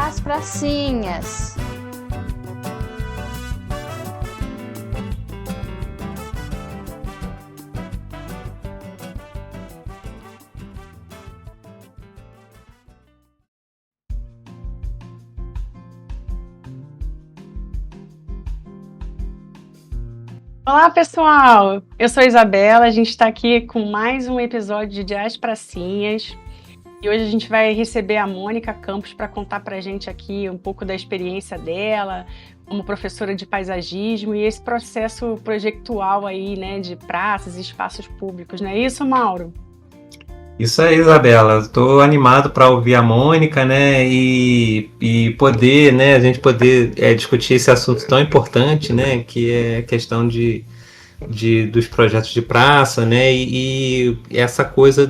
As pracinhas. Olá, pessoal! Eu sou a Isabela, a gente está aqui com mais um episódio de As Pracinhas. E hoje a gente vai receber a Mônica Campos para contar para a gente aqui um pouco da experiência dela como professora de paisagismo e esse processo projetual aí, né, de praças e espaços públicos, não é isso, Mauro? Isso aí, Isabela. Estou animado para ouvir a Mônica, né, e poder, né, a gente poder discutir esse assunto tão importante, né, que é a questão dos projetos de praça, né, e essa coisa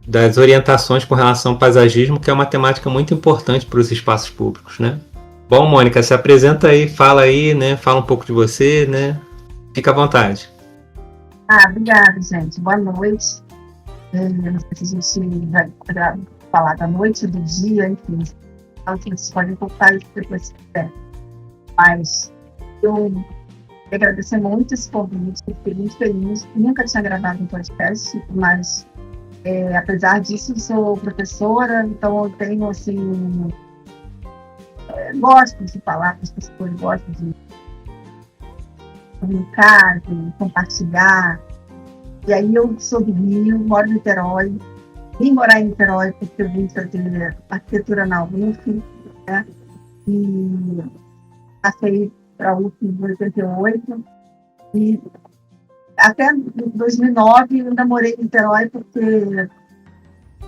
das orientações com relação ao paisagismo, que é uma temática muito importante para os espaços públicos, né. Bom, Mônica, se apresenta aí, né, fala um pouco de você, né, fica à vontade. Obrigada, gente. Boa noite. Não sei se a gente vai falar da noite, do dia, enfim. Então, vocês podem voltar isso depois se quiser. Mas eu quero agradecer muito esse convite, fiquei muito feliz. Nunca tinha gravado um podcast, mas apesar disso, sou professora, então eu tenho, assim, gosto de falar com as pessoas, gosto de comunicar, de compartilhar. E aí eu sou do Rio, moro em Niterói. Vim morar em Niterói porque eu vim fazer arquitetura na UF, né? E passei para a UF em 88. E até 2009 eu ainda morei em Niterói porque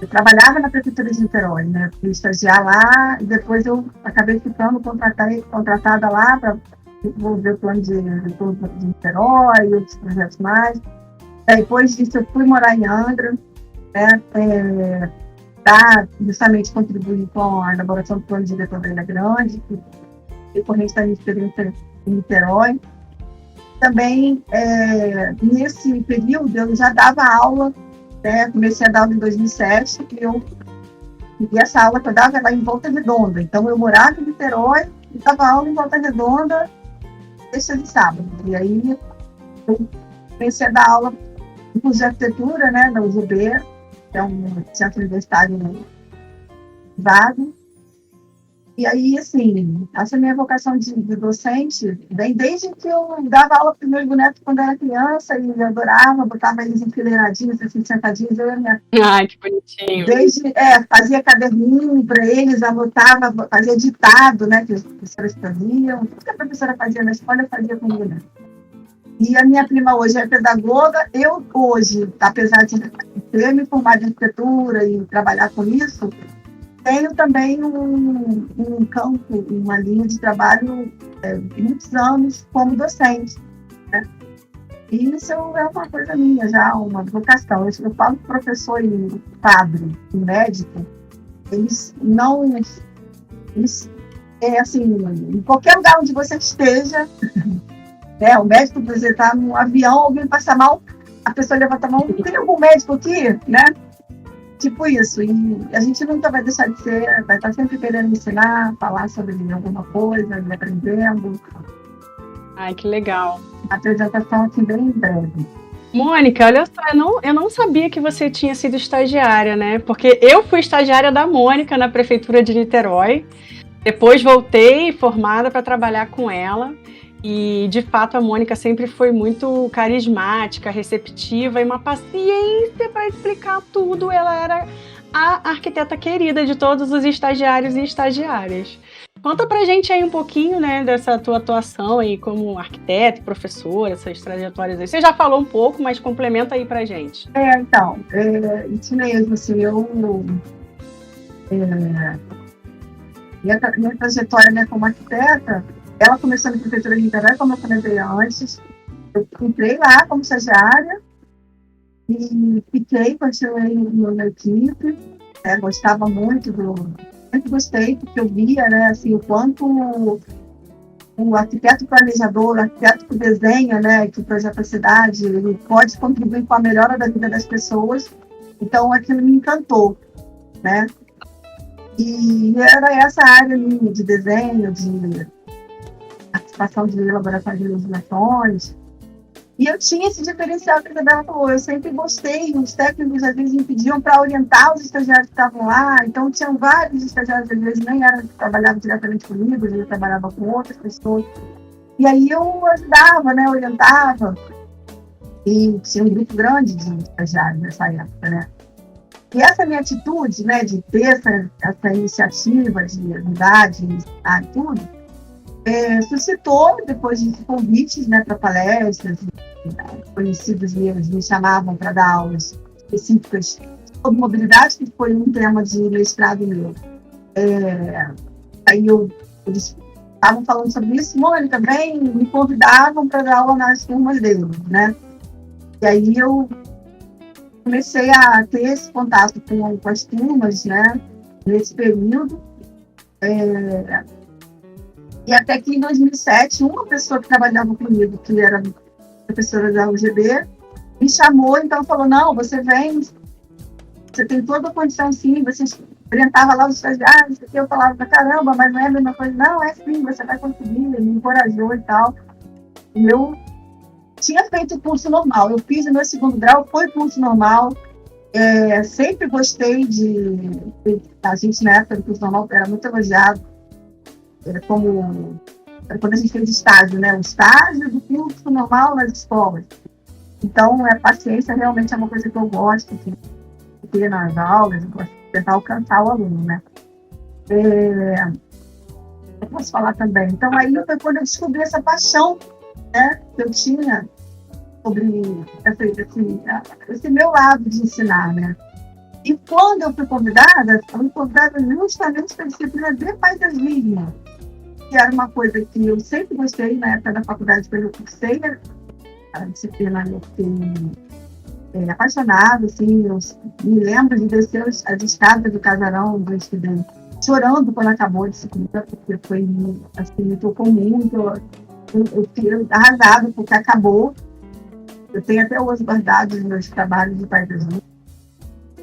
eu trabalhava na prefeitura de Niterói, né? Fui estagiar lá e depois eu acabei ficando contratada lá para desenvolver o plano de Niterói e outros projetos mais. Depois disso, eu fui morar em Angra, né, para justamente contribuir com a elaboração do plano diretor da Ilha Grande, decorrente da minha experiência em Niterói. Também, nesse período, eu já dava aula, né, comecei a dar aula em 2007, e essa aula que eu dava era em Volta Redonda. Então, eu morava em Niterói e dava aula em Volta Redonda, sexta de sábado. E aí, eu comecei a dar aula no curso de arquitetura, né, da UGB, que é um centro universitário privado. E aí, assim, essa minha vocação de docente vem desde que eu dava aula para os meus bonecos quando era criança, e eu adorava, botava eles enfileiradinhos, assim, sentadinhos, eu e a minha... Ai, que bonitinho. Fazia caderninho para eles, anotava, fazia ditado, né, que as professoras faziam, tudo que a professora fazia na escola, eu fazia com ele. E a minha prima hoje é pedagoga. Eu hoje, apesar de ter me formado em arquitetura e trabalhar com isso, tenho também um campo, uma linha de trabalho muitos anos como docente, né? E isso é uma coisa minha já, uma vocação. Eu falo que professor e padre e médico, eles assim, em qualquer lugar onde você esteja, o médico, por exemplo, está num avião, alguém passa mal, a pessoa levanta a mão, tem algum médico aqui, né? Tipo isso. E a gente nunca vai deixar de ser, vai estar sempre querendo ensinar, falar sobre alguma coisa, aprendendo. Ai, que legal. A apresentação assim, bem breve. Mônica, olha só, eu não sabia que você tinha sido estagiária, né? Porque eu fui estagiária da Mônica na prefeitura de Niterói, depois voltei formada para trabalhar com ela. E, de fato, a Mônica sempre foi muito carismática, receptiva e uma paciência para explicar tudo. Ela era a arquiteta querida de todos os estagiários e estagiárias. Conta pra gente aí um pouquinho, né, dessa tua atuação aí como arquiteta e professora, essas trajetórias aí. Você já falou um pouco, mas complementa aí pra gente. Isso mesmo, assim, minha trajetória, né, como arquiteta, ela começou na prefeitura de Niterói, como eu comentei antes. Eu entrei lá como estagiária e continuei na equipe. Gostava muito sempre gostei, porque eu via, né, assim, o quanto o arquiteto planejador, o arquiteto que desenha, né, que projeta a cidade, ele pode contribuir com a melhora da vida das pessoas. Então, aquilo me encantou, né? E era essa área ali de desenho, de participação de elaboração de ilustrações. E eu tinha esse diferencial que a Isabela falou, eu sempre gostei, os técnicos às vezes me pediam para orientar os estagiários que estavam lá, então tinham vários estagiários, às vezes nem eram que trabalhavam diretamente comigo, às vezes eu trabalhava com outras pessoas. E aí eu ajudava, né, orientava, e tinha um grupo grande de estagiários nessa época, né. E essa minha atitude, né, de ter essa iniciativa de ajudar, de ensinar e tudo, suscitou, depois de convites, né, para palestras, conhecidos meus me chamavam para dar aulas específicas sobre mobilidade, que foi um tema de mestrado meu. Aí eles estavam falando sobre isso, Mônica, vem, me convidavam para dar aula nas turmas deles, né? E aí eu comecei a ter esse contato com as turmas, né, nesse período. E até que em 2007, uma pessoa que trabalhava comigo, que era professora da UGB, me chamou, então falou, não, você vem, você tem toda a condição sim, você orientava lá os estagiários, que eu falava, caramba, mas não é a mesma coisa, não, é sim, você vai conseguir, ele me encorajou e tal. E eu tinha feito o curso normal, eu fiz o meu segundo grau, foi curso normal, sempre gostei a gente na época do curso normal era muito elogiado, quando a gente fez estágio, né? O estágio do curso normal nas escolas. Então, a paciência realmente é uma coisa que eu gosto de ter nas aulas, eu gosto de tentar alcançar o aluno, né? Eu posso falar também. Então, aí foi quando eu descobri essa paixão, né, que eu tinha sobre esse meu lado de ensinar, né? E quando eu fui convidada justamente para a disciplina de paisagismo, que era uma coisa que eu sempre gostei na época da faculdade, quando eu cursei a disciplina, eu fiquei apaixonada, assim, eu me lembro de descer as escadas do casarão do estudante, chorando quando acabou a disciplina, porque foi, assim, me tocou muito, eu fiquei arrasada porque acabou. Eu tenho até hoje guardados os meus trabalhos de paisagismo.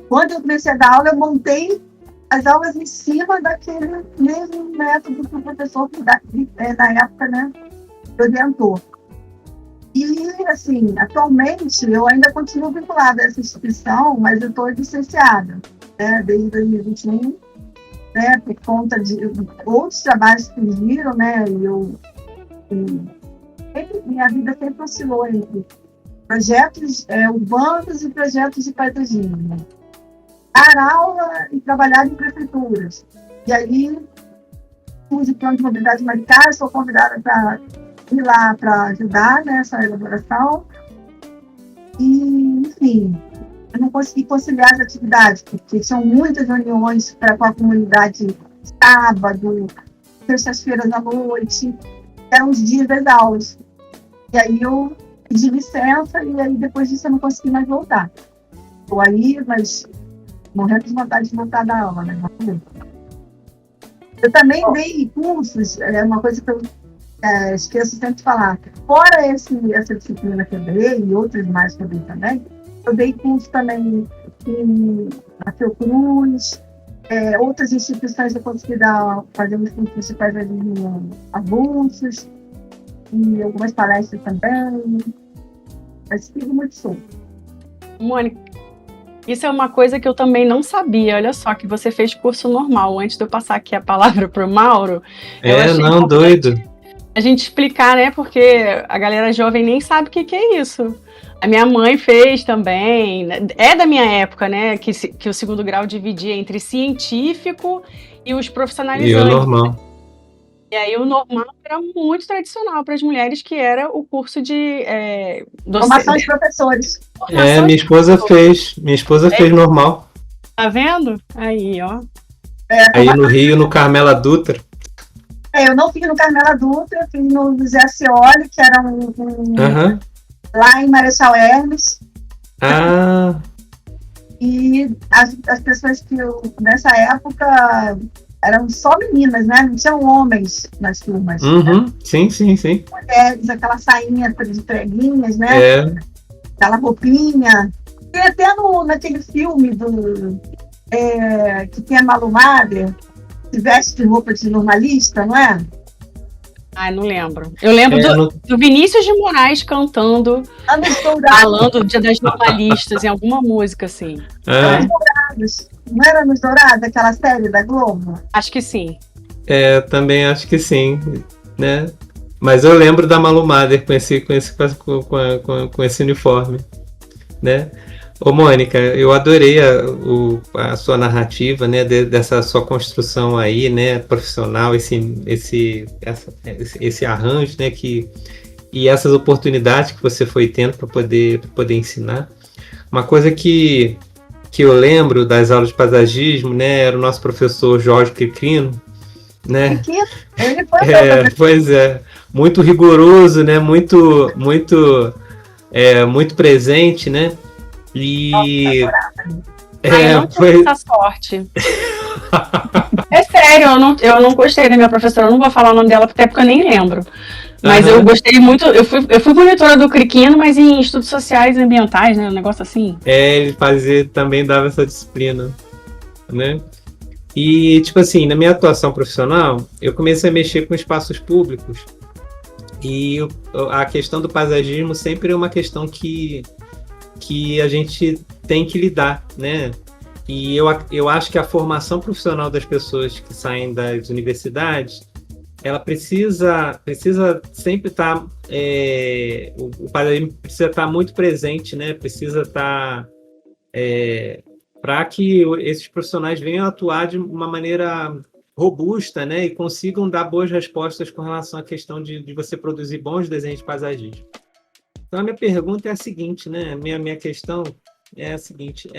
Quando eu comecei a dar aula, eu montei as aulas em cima daquele mesmo método que o professor da época, né, orientou. E, assim, atualmente, eu ainda continuo vinculada a essa instituição, mas eu estou licenciada, né, desde 2021, né, por conta de outros trabalhos que surgiram, né, minha vida sempre oscilou entre projetos urbanos e projetos de paisagismo. Dar aula e trabalhar em prefeituras. E aí, fiz o plano de mobilidade humanitária, sou convidada para ir lá para ajudar nessa elaboração. E, enfim, eu não consegui conciliar as atividades, porque tinham muitas reuniões com a comunidade sábado, sextas-feiras à noite, eram os dias das aulas. E aí eu pedi licença e aí depois disso eu não consegui mais voltar. Estou aí, mas morrendo de vontade de voltar da aula, né? Eu também dei cursos, uma coisa que eu esqueço sempre de falar. Fora essa disciplina que eu dei, e outras mais que eu dei também, eu dei curso também na Fiocruz, outras instituições eu consegui fazer uns cursos de paisagismo avulsos, e algumas palestras também. Mas fico muito solto. Mônica, isso é uma coisa que eu também não sabia. Olha só, que você fez curso normal. Antes de eu passar aqui a palavra para o Mauro, eu achei não, doido. A gente explicar, né? Porque a galera jovem nem sabe o que é isso. A minha mãe fez também. É da minha época, né? Que o segundo grau dividia entre científico e os profissionalizantes. E o normal. E aí o normal era muito tradicional para as mulheres, que era o curso de formação de professores. Minha esposa fez. Minha esposa fez normal. Tá vendo? Aí, ó. Aí no Rio, no Carmela Dutra. Eu não fiz no Carmela Dutra, fiz no José Scioli, que era lá em Marechal Hermes. E as pessoas que nessa época eram só meninas, né? Não tinham homens nas turmas. Uhum. Né? Sim. Mulheres, aquela sainha de preguinhas, né? Aquela roupinha. E até naquele filme que tem a Malu Mader, que veste de roupa de jornalista, não é? Ai, não lembro. Eu lembro do Vinícius de Moraes cantando, Anos Dourados. falando do Dia das Jornalistas em alguma música, assim. Anos Dourados. Não era Anos Dourados, aquela série da Globo? Acho que sim. Também acho que sim, né? Mas eu lembro da Malu Mader com esse uniforme, né? Ô, Mônica, eu adorei a sua narrativa, né, dessa sua construção aí, né, profissional, esse arranjo, né, e essas oportunidades que você foi tendo para poder ensinar. Uma coisa que eu lembro das aulas de paisagismo, né, era o nosso professor Jorge Cricrino, né? Ele foi pois é, muito rigoroso, né, muito presente, né? E eu não tive essa sorte. É sério, eu não gostei da minha professora, eu não vou falar o nome dela até porque eu nem lembro. Mas eu gostei muito, eu fui monitora do Criquino, mas em estudos sociais e ambientais, né? Um negócio assim. Ele também dava essa disciplina, né? E, tipo assim, na minha atuação profissional, eu comecei a mexer com espaços públicos e a questão do paisagismo sempre é uma questão que a gente tem que lidar, né? E eu acho que a formação profissional das pessoas que saem das universidades, ela precisa sempre estar, o paisagismo precisa estar muito presente, né? Precisa estar para que esses profissionais venham atuar de uma maneira robusta, né? E consigam dar boas respostas com relação à questão de você produzir bons desenhos de paisagismo. Então, a minha pergunta é a seguinte, né? Minha questão é a seguinte,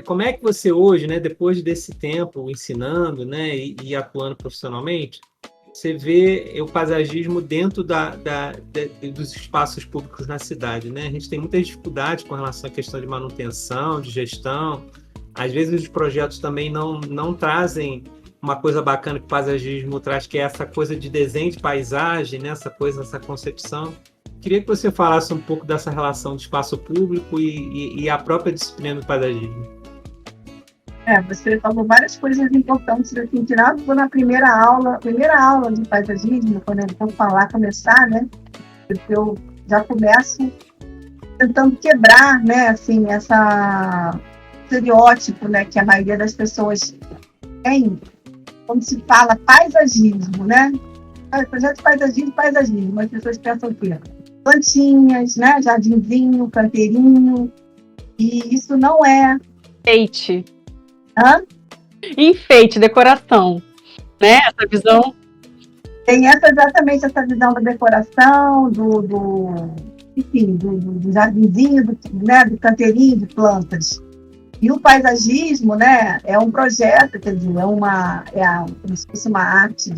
como é que você hoje, né, depois desse tempo ensinando, né, e atuando profissionalmente, você vê o paisagismo dentro dos espaços públicos na cidade, né? A gente tem muitas dificuldades com relação à questão de manutenção, de gestão. Às vezes os projetos também não trazem uma coisa bacana que o paisagismo traz, que é essa coisa de desenho de paisagem, né? Essa concepção. Queria que você falasse um pouco dessa relação de espaço público e a própria disciplina do paisagismo. Você falou várias coisas importantes assim, tirado na primeira aula de paisagismo, quando eu vou começar, né? Eu já começo tentando quebrar, né, assim, esse estereótipo, né, que a maioria das pessoas tem quando se fala paisagismo, né? Projeto de paisagismo, as pessoas pensam o quê? Plantinhas, né? Jardinzinho, canteirinho, e isso não é enfeite. Enfeite, decoração, né? Essa visão. Tem exatamente essa visão da decoração, do jardinzinho, do canteirinho de plantas. E o paisagismo, né, é um projeto, quer dizer, como se fosse uma arte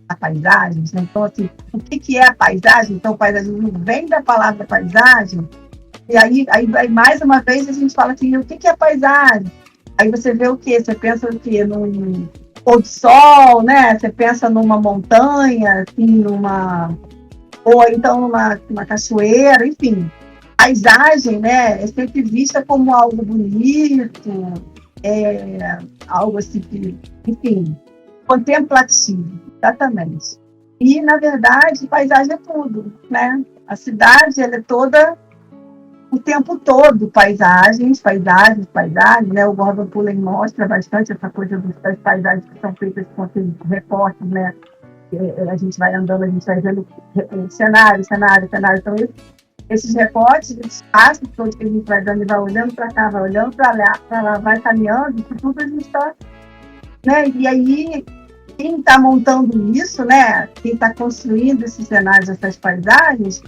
da paisagem, né? Então, assim, o que é a paisagem? Então, o paisagismo vem da palavra paisagem, e aí mais uma vez a gente fala assim, o que é paisagem? Aí você vê o quê? Você pensa o quê? Num pôr do sol, né? Você pensa numa montanha, assim, ou então numa cachoeira, enfim. Paisagem, né? É sempre vista como algo bonito, algo assim, enfim, contemplativo, exatamente. E, na verdade, paisagem é tudo, né? A cidade, ela é toda, o tempo todo, paisagens, né? O Gordon Pullen mostra bastante essa coisa das paisagens que são feitas com aqueles recortes, né? A gente vai andando, a gente vai vendo cenário. Então, esses recortes, esses passos todos que a gente vai dando e vai olhando para cá, vai olhando para lá, vai caminhando, isso tudo a gente está, né? E aí, quem está montando isso, né? Quem está construindo esses cenários, essas paisagens,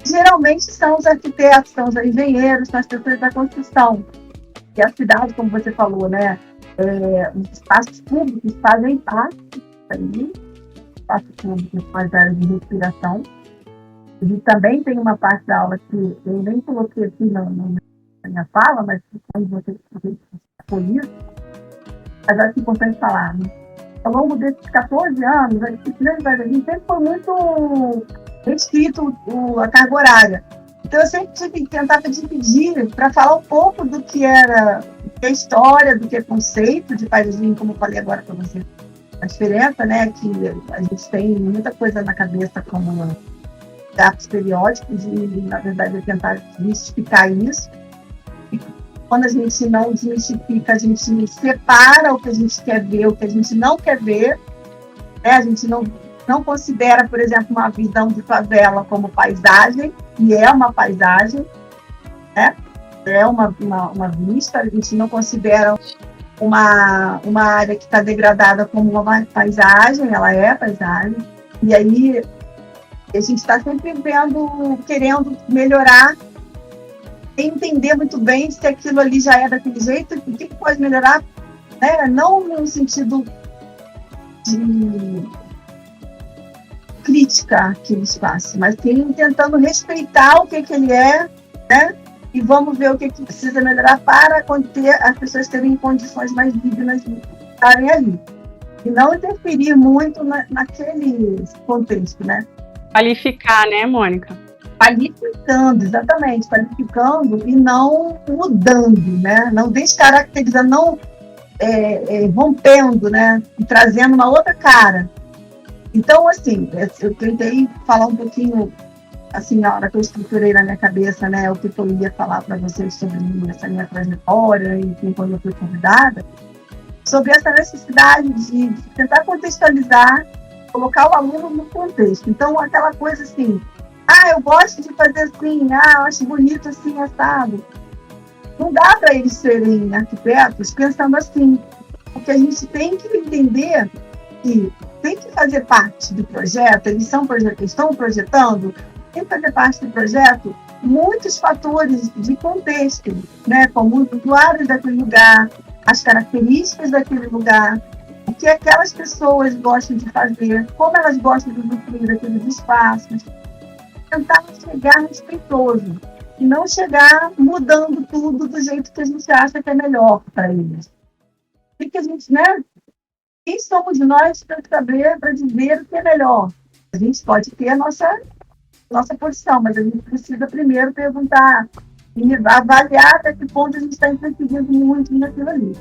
geralmente são os arquitetos, são os engenheiros, são as pessoas da construção. E a cidade, como você falou, né? Os espaços públicos fazem parte aí, espaços públicos fazem áreas de respiração. E também tem uma parte da aula que eu nem coloquei aqui na minha fala, mas quando você foi isso, mas acho importante falar, né? Ao longo desses 14 anos, a disciplina de paisagismo sempre foi muito restrito a carga horária. Então, eu sempre tentava dividir para falar um pouco do que era a história, do que é conceito de paisagismo, como eu falei agora para você. A diferença, né, é que a gente tem muita coisa na cabeça como gatos periódicos e, na verdade, é tentar desmistificar isso. E quando a gente não desmistifica, a gente separa o que a gente quer ver, o que a gente não quer ver, né? A gente não considera, por exemplo, uma visão de favela como paisagem, e é uma paisagem, né? É uma vista, a gente não considera uma área que está degradada como uma paisagem, ela é paisagem, e aí a gente está sempre querendo melhorar, entender muito bem se aquilo ali já é daquele jeito, o que pode melhorar, né? Não no sentido de crítica àquele espaço, mas sim tentando respeitar o que ele é, né? E vamos ver o que precisa melhorar para as pessoas terem condições mais dignas de estarem ali. E não interferir muito naquele contexto, né? Qualificar, né, Mônica? Qualificando, exatamente, qualificando e não mudando, né? Não descaracterizando, não rompendo, né? E trazendo uma outra cara. Então, assim, eu tentei falar um pouquinho, assim, na hora que eu estruturei na minha cabeça, né, o que eu ia falar para vocês sobre essa minha trajetória, enfim, quando eu fui convidada, sobre essa necessidade de tentar contextualizar, colocar o aluno no contexto. Então, aquela coisa assim, eu gosto de fazer assim, eu acho bonito assim, assado. Não dá para eles serem arquitetos pensando assim, porque a gente tem que entender que tem que fazer parte do projeto, eles estão projetando, tem que fazer parte do projeto muitos fatores de contexto, né, como os usuários daquele lugar, as características daquele lugar, o que aquelas pessoas gostam de fazer, como elas gostam de usufruir daqueles espaços, tentar chegar respeitoso e não chegar mudando tudo do jeito que a gente acha que é melhor para eles. Porque a gente, né? Quem somos nós para saber, para dizer o que é melhor? A gente pode ter a nossa posição, mas a gente precisa primeiro perguntar e avaliar até que ponto a gente está interferindo muito naquilo ali.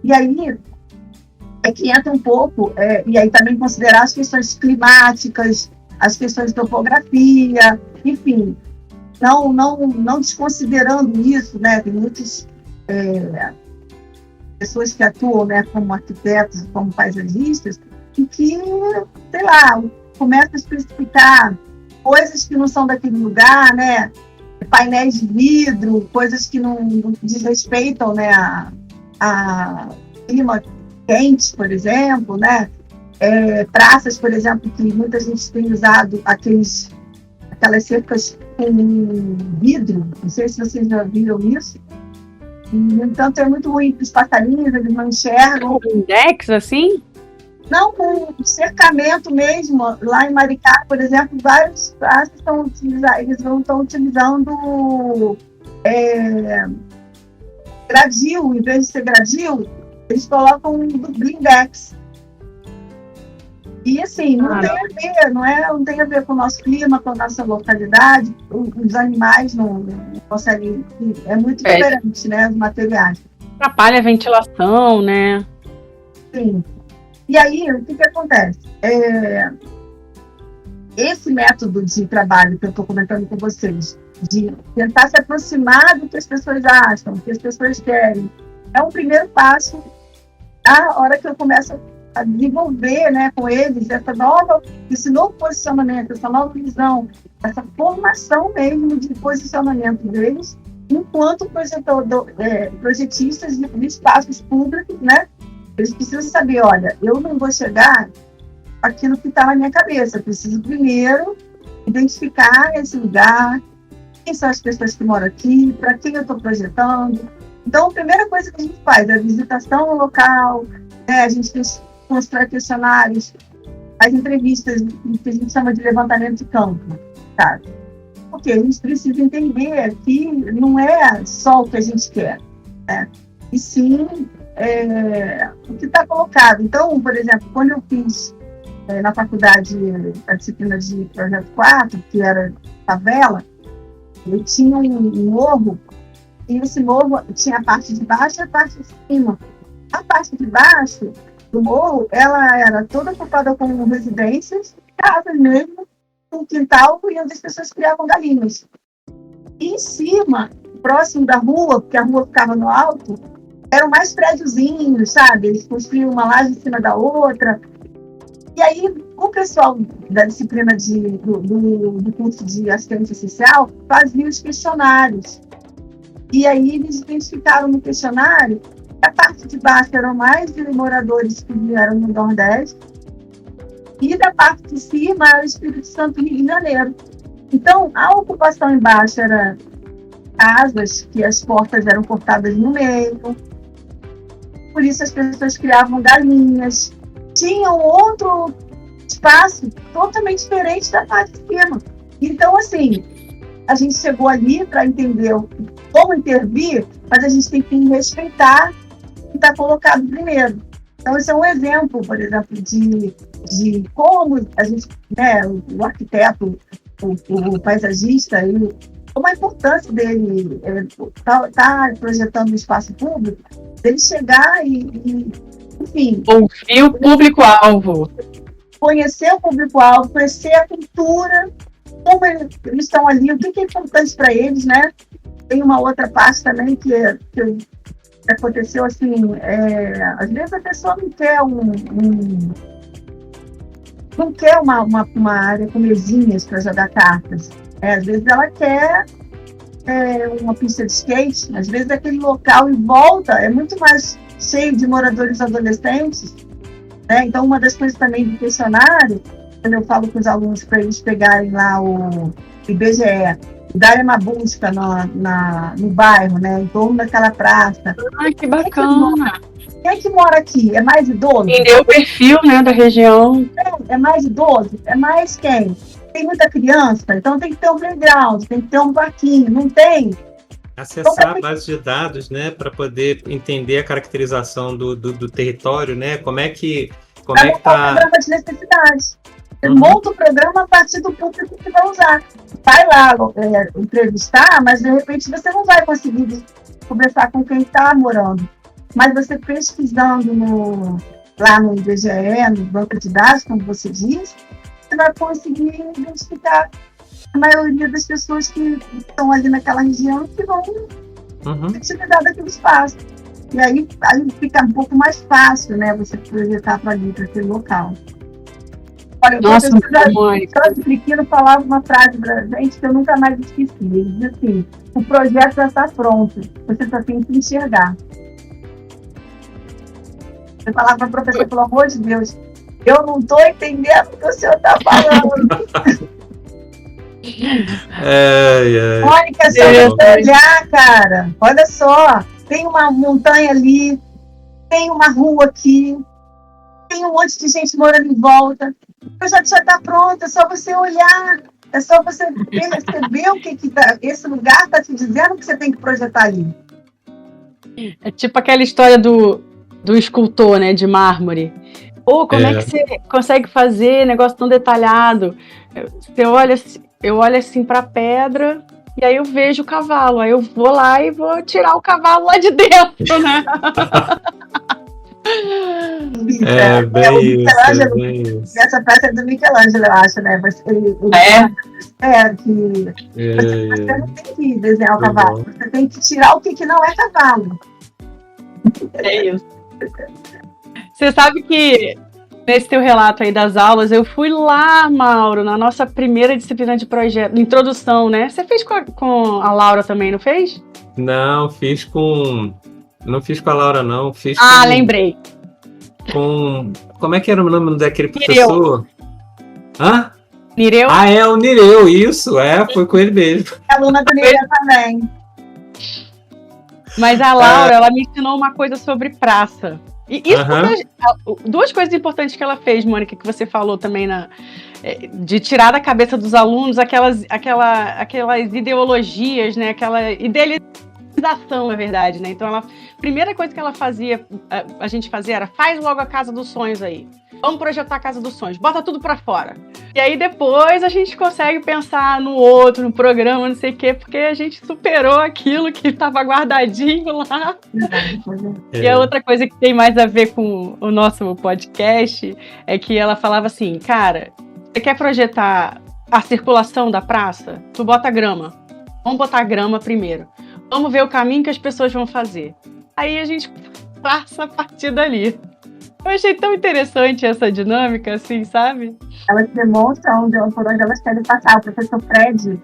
E aí é que entra um pouco, e aí também considerar as questões climáticas, as questões de topografia, enfim, não desconsiderando isso, né? Tem muitas pessoas que atuam, né, como arquitetos, como paisagistas, e que, sei lá, começam a especificar coisas que não são daquele lugar, né? Painéis de vidro, coisas que não desrespeitam, né, a clima quente, por exemplo, né? Praças, por exemplo, que muita gente tem usado aquelas cercas com vidro, não sei se vocês já viram isso. E, no entanto, é muito ruim para os passarinhos, eles não enxergam. Com index, assim? Não, com cercamento mesmo. Lá em Maricá, por exemplo, vários praças estão utilizando gradil, em vez de ser gradil, eles colocam um blindex. E assim, não tem a ver, não tem a ver com o nosso clima, com a nossa localidade, os animais não conseguem, é muito diferente, né, os materiais. Atrapalha a ventilação, né? Sim. E aí, o que acontece? Esse método de trabalho que eu estou comentando com vocês, de tentar se aproximar do que as pessoas acham, do que as pessoas querem, é um primeiro passo a hora que eu começo a desenvolver, né, com eles esse novo posicionamento, essa nova visão, essa formação mesmo de posicionamento deles, enquanto projetistas de espaços públicos, né? Eles precisam saber, olha, eu não vou chegar aquilo que está na minha cabeça, eu preciso primeiro identificar esse lugar, quem são as pessoas que moram aqui, para quem eu estou projetando. Então, a primeira coisa que a gente faz é a visitação ao local, né? A gente constrói questionários, as entrevistas que a gente chama de levantamento de campo, tá? Porque a gente precisa entender que não é só o que a gente quer, né? E sim o que está colocado. Então, por exemplo, quando eu fiz na faculdade a disciplina de projeto 4, que era favela, eu tinha um morro E esse morro tinha a parte de baixo e a parte de cima. A parte de baixo do morro, ela era toda ocupada com residências, casas mesmo, um quintal e onde as pessoas criavam galinhas. E em cima, próximo da rua, porque a rua ficava no alto, eram mais prédiozinhos, sabe? Eles construíam uma laje em cima da outra. E aí, o pessoal da disciplina do curso de assistência social fazia os questionários. E aí, eles identificaram no questionário que a parte de baixo eram mais de moradores que vieram do Nordeste e da parte de cima era o Espírito Santo e Rio de Janeiro. Então, a ocupação embaixo era casas que as portas eram cortadas no meio, por isso as pessoas criavam galinhas, tinham outro espaço totalmente diferente da parte de cima. Então, assim, a gente chegou ali para entender como intervir, mas a gente tem que respeitar o que está colocado primeiro. Então, esse é um exemplo, por exemplo, de como a gente, né, o arquiteto, o paisagista, como a importância dele tá projetando o espaço público, dele chegar e enfim... Ouvir o público-alvo. Conhecer o público-alvo, conhecer a cultura, como eles estão ali, o que é importante para eles, né? Tem uma outra parte também que aconteceu assim, às vezes a pessoa não quer não quer uma área com mesinhas para jogar cartas. Às vezes ela quer uma pista de skate, às vezes aquele local em volta é muito mais cheio de moradores adolescentes, né? Então, uma das coisas também do questionário, quando eu falo com os alunos para eles pegarem lá o IBGE, darem uma busca no bairro, né, em torno daquela praça. Ai, que bacana! Quem é que mora aqui? É mais idoso? Entendeu o perfil, né, da região? É mais idoso? É mais quem? Tem muita criança, então tem que ter um playground, tem que ter um parquinho, não tem? Acessar a base de dados, né, para poder entender a caracterização do território, né? Como é que tá? O programa de necessidade. Você monta o programa a partir do público que vai usar. Vai lá entrevistar, mas de repente você não vai conseguir conversar com quem está morando. Mas você pesquisando lá no IBGE, no banco de dados, como você diz, você vai conseguir identificar a maioria das pessoas que estão ali naquela região que vão utilizar daquele espaço. E aí fica um pouco mais fácil, né, você projetar para ali, para aquele local. Olha, nossa, o professor Friquino falava uma frase para a gente que eu nunca mais esqueci. Ele dizia assim: o projeto já está pronto, você só tem que enxergar. Eu falava para o professor, pelo amor de Deus, eu não estou entendendo o que o senhor está falando. Mônica, só você olhar, cara, olha só, tem uma montanha ali, tem uma rua aqui, tem um monte de gente morando em volta, o projeto já está pronto, é só você olhar, é só você perceber o que esse lugar está te dizendo que você tem que projetar ali. É tipo aquela história do escultor, né, de mármore. Como é que você consegue fazer negócio tão detalhado? Eu olho assim para a pedra e aí eu vejo o cavalo. Aí eu vou lá e vou tirar o cavalo lá de dentro, né? Bem isso. Essa peça é do Michelangelo, eu acho, né? Você não tem que desenhar o cavalo. Você tem que tirar o que não é cavalo. É isso. Você sabe que nesse teu relato aí das aulas, eu fui lá, Mauro, na nossa primeira disciplina de projeto, introdução, né? Você fez com a Laura também, não fez? Não, fiz com... Não fiz com a Laura, não. Fiz lembrei. Como é que era o nome daquele professor? Hã? Nireu? O Nireu, isso. Foi com ele mesmo. Aluna do Nireu também. Mas a Laura, ela me ensinou uma coisa sobre praça. E isso duas coisas importantes que ela fez, Mônica, que você falou também de tirar da cabeça dos alunos aquelas ideologias, né? Aquela idealização na verdade, né? Então, a primeira coisa que ela fazia, a gente fazia era, faz logo a casa dos sonhos aí. Vamos projetar a casa dos sonhos, bota tudo pra fora. E aí depois a gente consegue pensar no outro, no programa, não sei o quê, porque a gente superou aquilo que estava guardadinho lá. E a outra coisa que tem mais a ver com o nosso podcast é que ela falava assim, cara, você quer projetar a circulação da praça? Tu bota grama. Vamos botar grama primeiro. Vamos ver o caminho que as pessoas vão fazer. Aí a gente passa a partir dali. Eu achei tão interessante essa dinâmica, assim, sabe? Elas demonstram por onde elas querem passar. O professor Fred,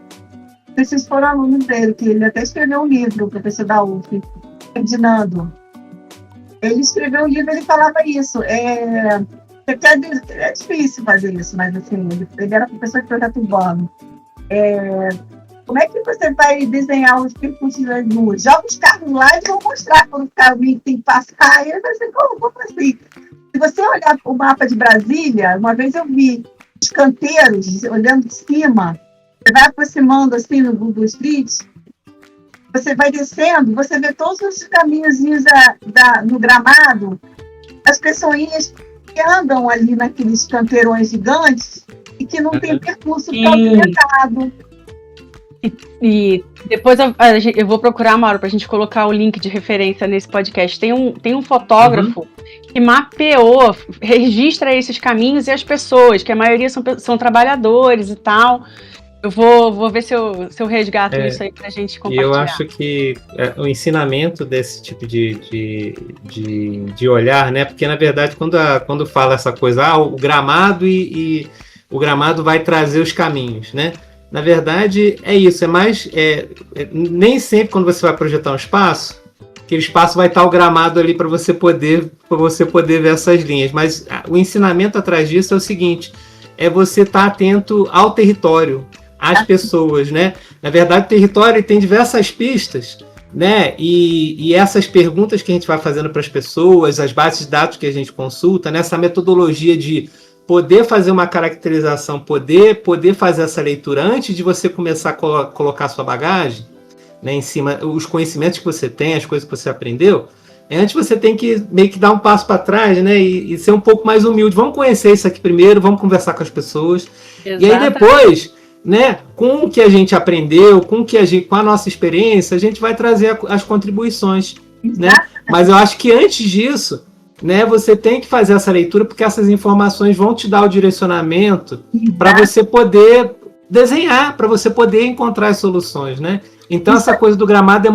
vocês foram alunos dele, que ele até escreveu um livro, o professor da UF, Ferdinando. Ele escreveu um livro e ele falava isso. É difícil fazer isso, mas assim, ele era professor de projeto urbano. Como é que você vai desenhar os percursos das ruas? Joga os carros lá e vão mostrar quando o caminho tem que passar. E eu pensei, como assim? Se você olhar o mapa de Brasília, uma vez eu vi os canteiros, olhando de cima, você vai aproximando assim no Google Street, você vai descendo, você vê todos os caminhozinhos no gramado, as pessoinhas que andam ali naqueles canteirões gigantes e que não tem percurso pavimentado. E depois eu vou procurar, Mauro, pra gente colocar o link de referência nesse podcast. Tem um fotógrafo que mapeou, registra esses caminhos e as pessoas, que a maioria são trabalhadores e tal. Eu vou ver se eu resgato isso aí pra gente compartilhar. E eu acho que o ensinamento desse tipo de olhar, né? Porque, na verdade, quando fala essa coisa, o gramado e o gramado vai trazer os caminhos, né? Na verdade, é isso. Nem sempre quando você vai projetar um espaço, aquele espaço vai estar o gramado ali para você poder ver essas linhas. Mas o ensinamento atrás disso é o seguinte: é você estar atento ao território, às pessoas, né? Na verdade, o território tem diversas pistas, né? E essas perguntas que a gente vai fazendo para as pessoas, as bases de dados que a gente consulta, nessa metodologia de poder fazer uma caracterização, poder fazer essa leitura antes de você começar a colocar sua bagagem, né, em cima, os conhecimentos que você tem, as coisas que você aprendeu, antes você tem que meio que dar um passo para trás, né, e ser um pouco mais humilde. Vamos conhecer isso aqui primeiro, vamos conversar com as pessoas. Exatamente. E aí depois, né, com o que a gente aprendeu, com a nossa experiência, a gente vai trazer as contribuições, né? Mas eu acho que antes disso, né, você tem que fazer essa leitura, porque essas informações vão te dar o direcionamento para você poder desenhar, para você poder encontrar as soluções, né? Então essa coisa do gramado é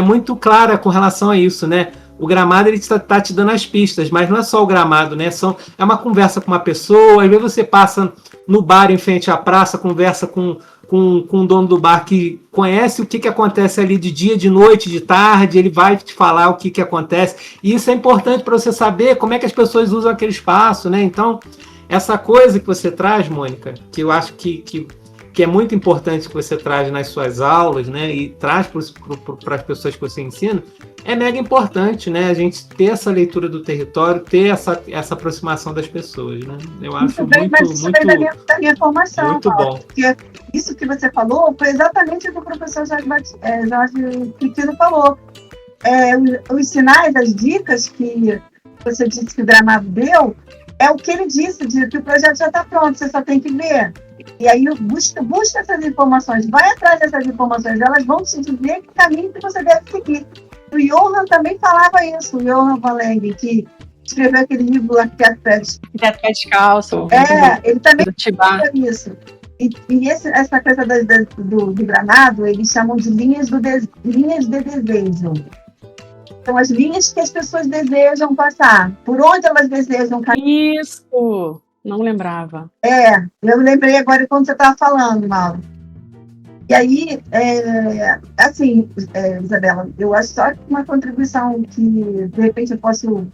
muito clara com relação a isso, né? O gramado ele está te dando as pistas, mas não é só o gramado, né? É uma conversa com uma pessoa, às vezes você passa no bar em frente à praça, conversa com o dono do bar que conhece o que acontece ali de dia, de noite, de tarde, ele vai te falar o que acontece. E isso é importante para você saber como é que as pessoas usam aquele espaço, né? Então, essa coisa que você traz, Mônica, que eu acho que é muito importante que você traz nas suas aulas, né? E traz para as pessoas que você ensina, é mega importante, né? A gente ter essa leitura do território, ter essa aproximação das pessoas, né? Eu acho da minha formação, muito bom. Porque isso que você falou foi exatamente o que o professor Jorge Quintino falou. Os sinais, as dicas que você disse que o gramado deu, é o que ele disse, de que o projeto já está pronto, você só tem que ver. E aí busca essas informações, vai atrás dessas informações, elas vão te dizer que caminho que você deve seguir. O Johan também falava isso, o Johan Van Lengen, que escreveu aquele livro Arquiteto Pé Descalço. Ele também falava isso. E essa coisa do gramado, eles chamam de linhas de desejo. São as linhas que as pessoas desejam passar, por onde elas desejam caminhar. Isso! Não lembrava. Eu lembrei agora quando você estava falando, Mauro. E aí, Isabela, eu acho só uma contribuição que, de repente, eu posso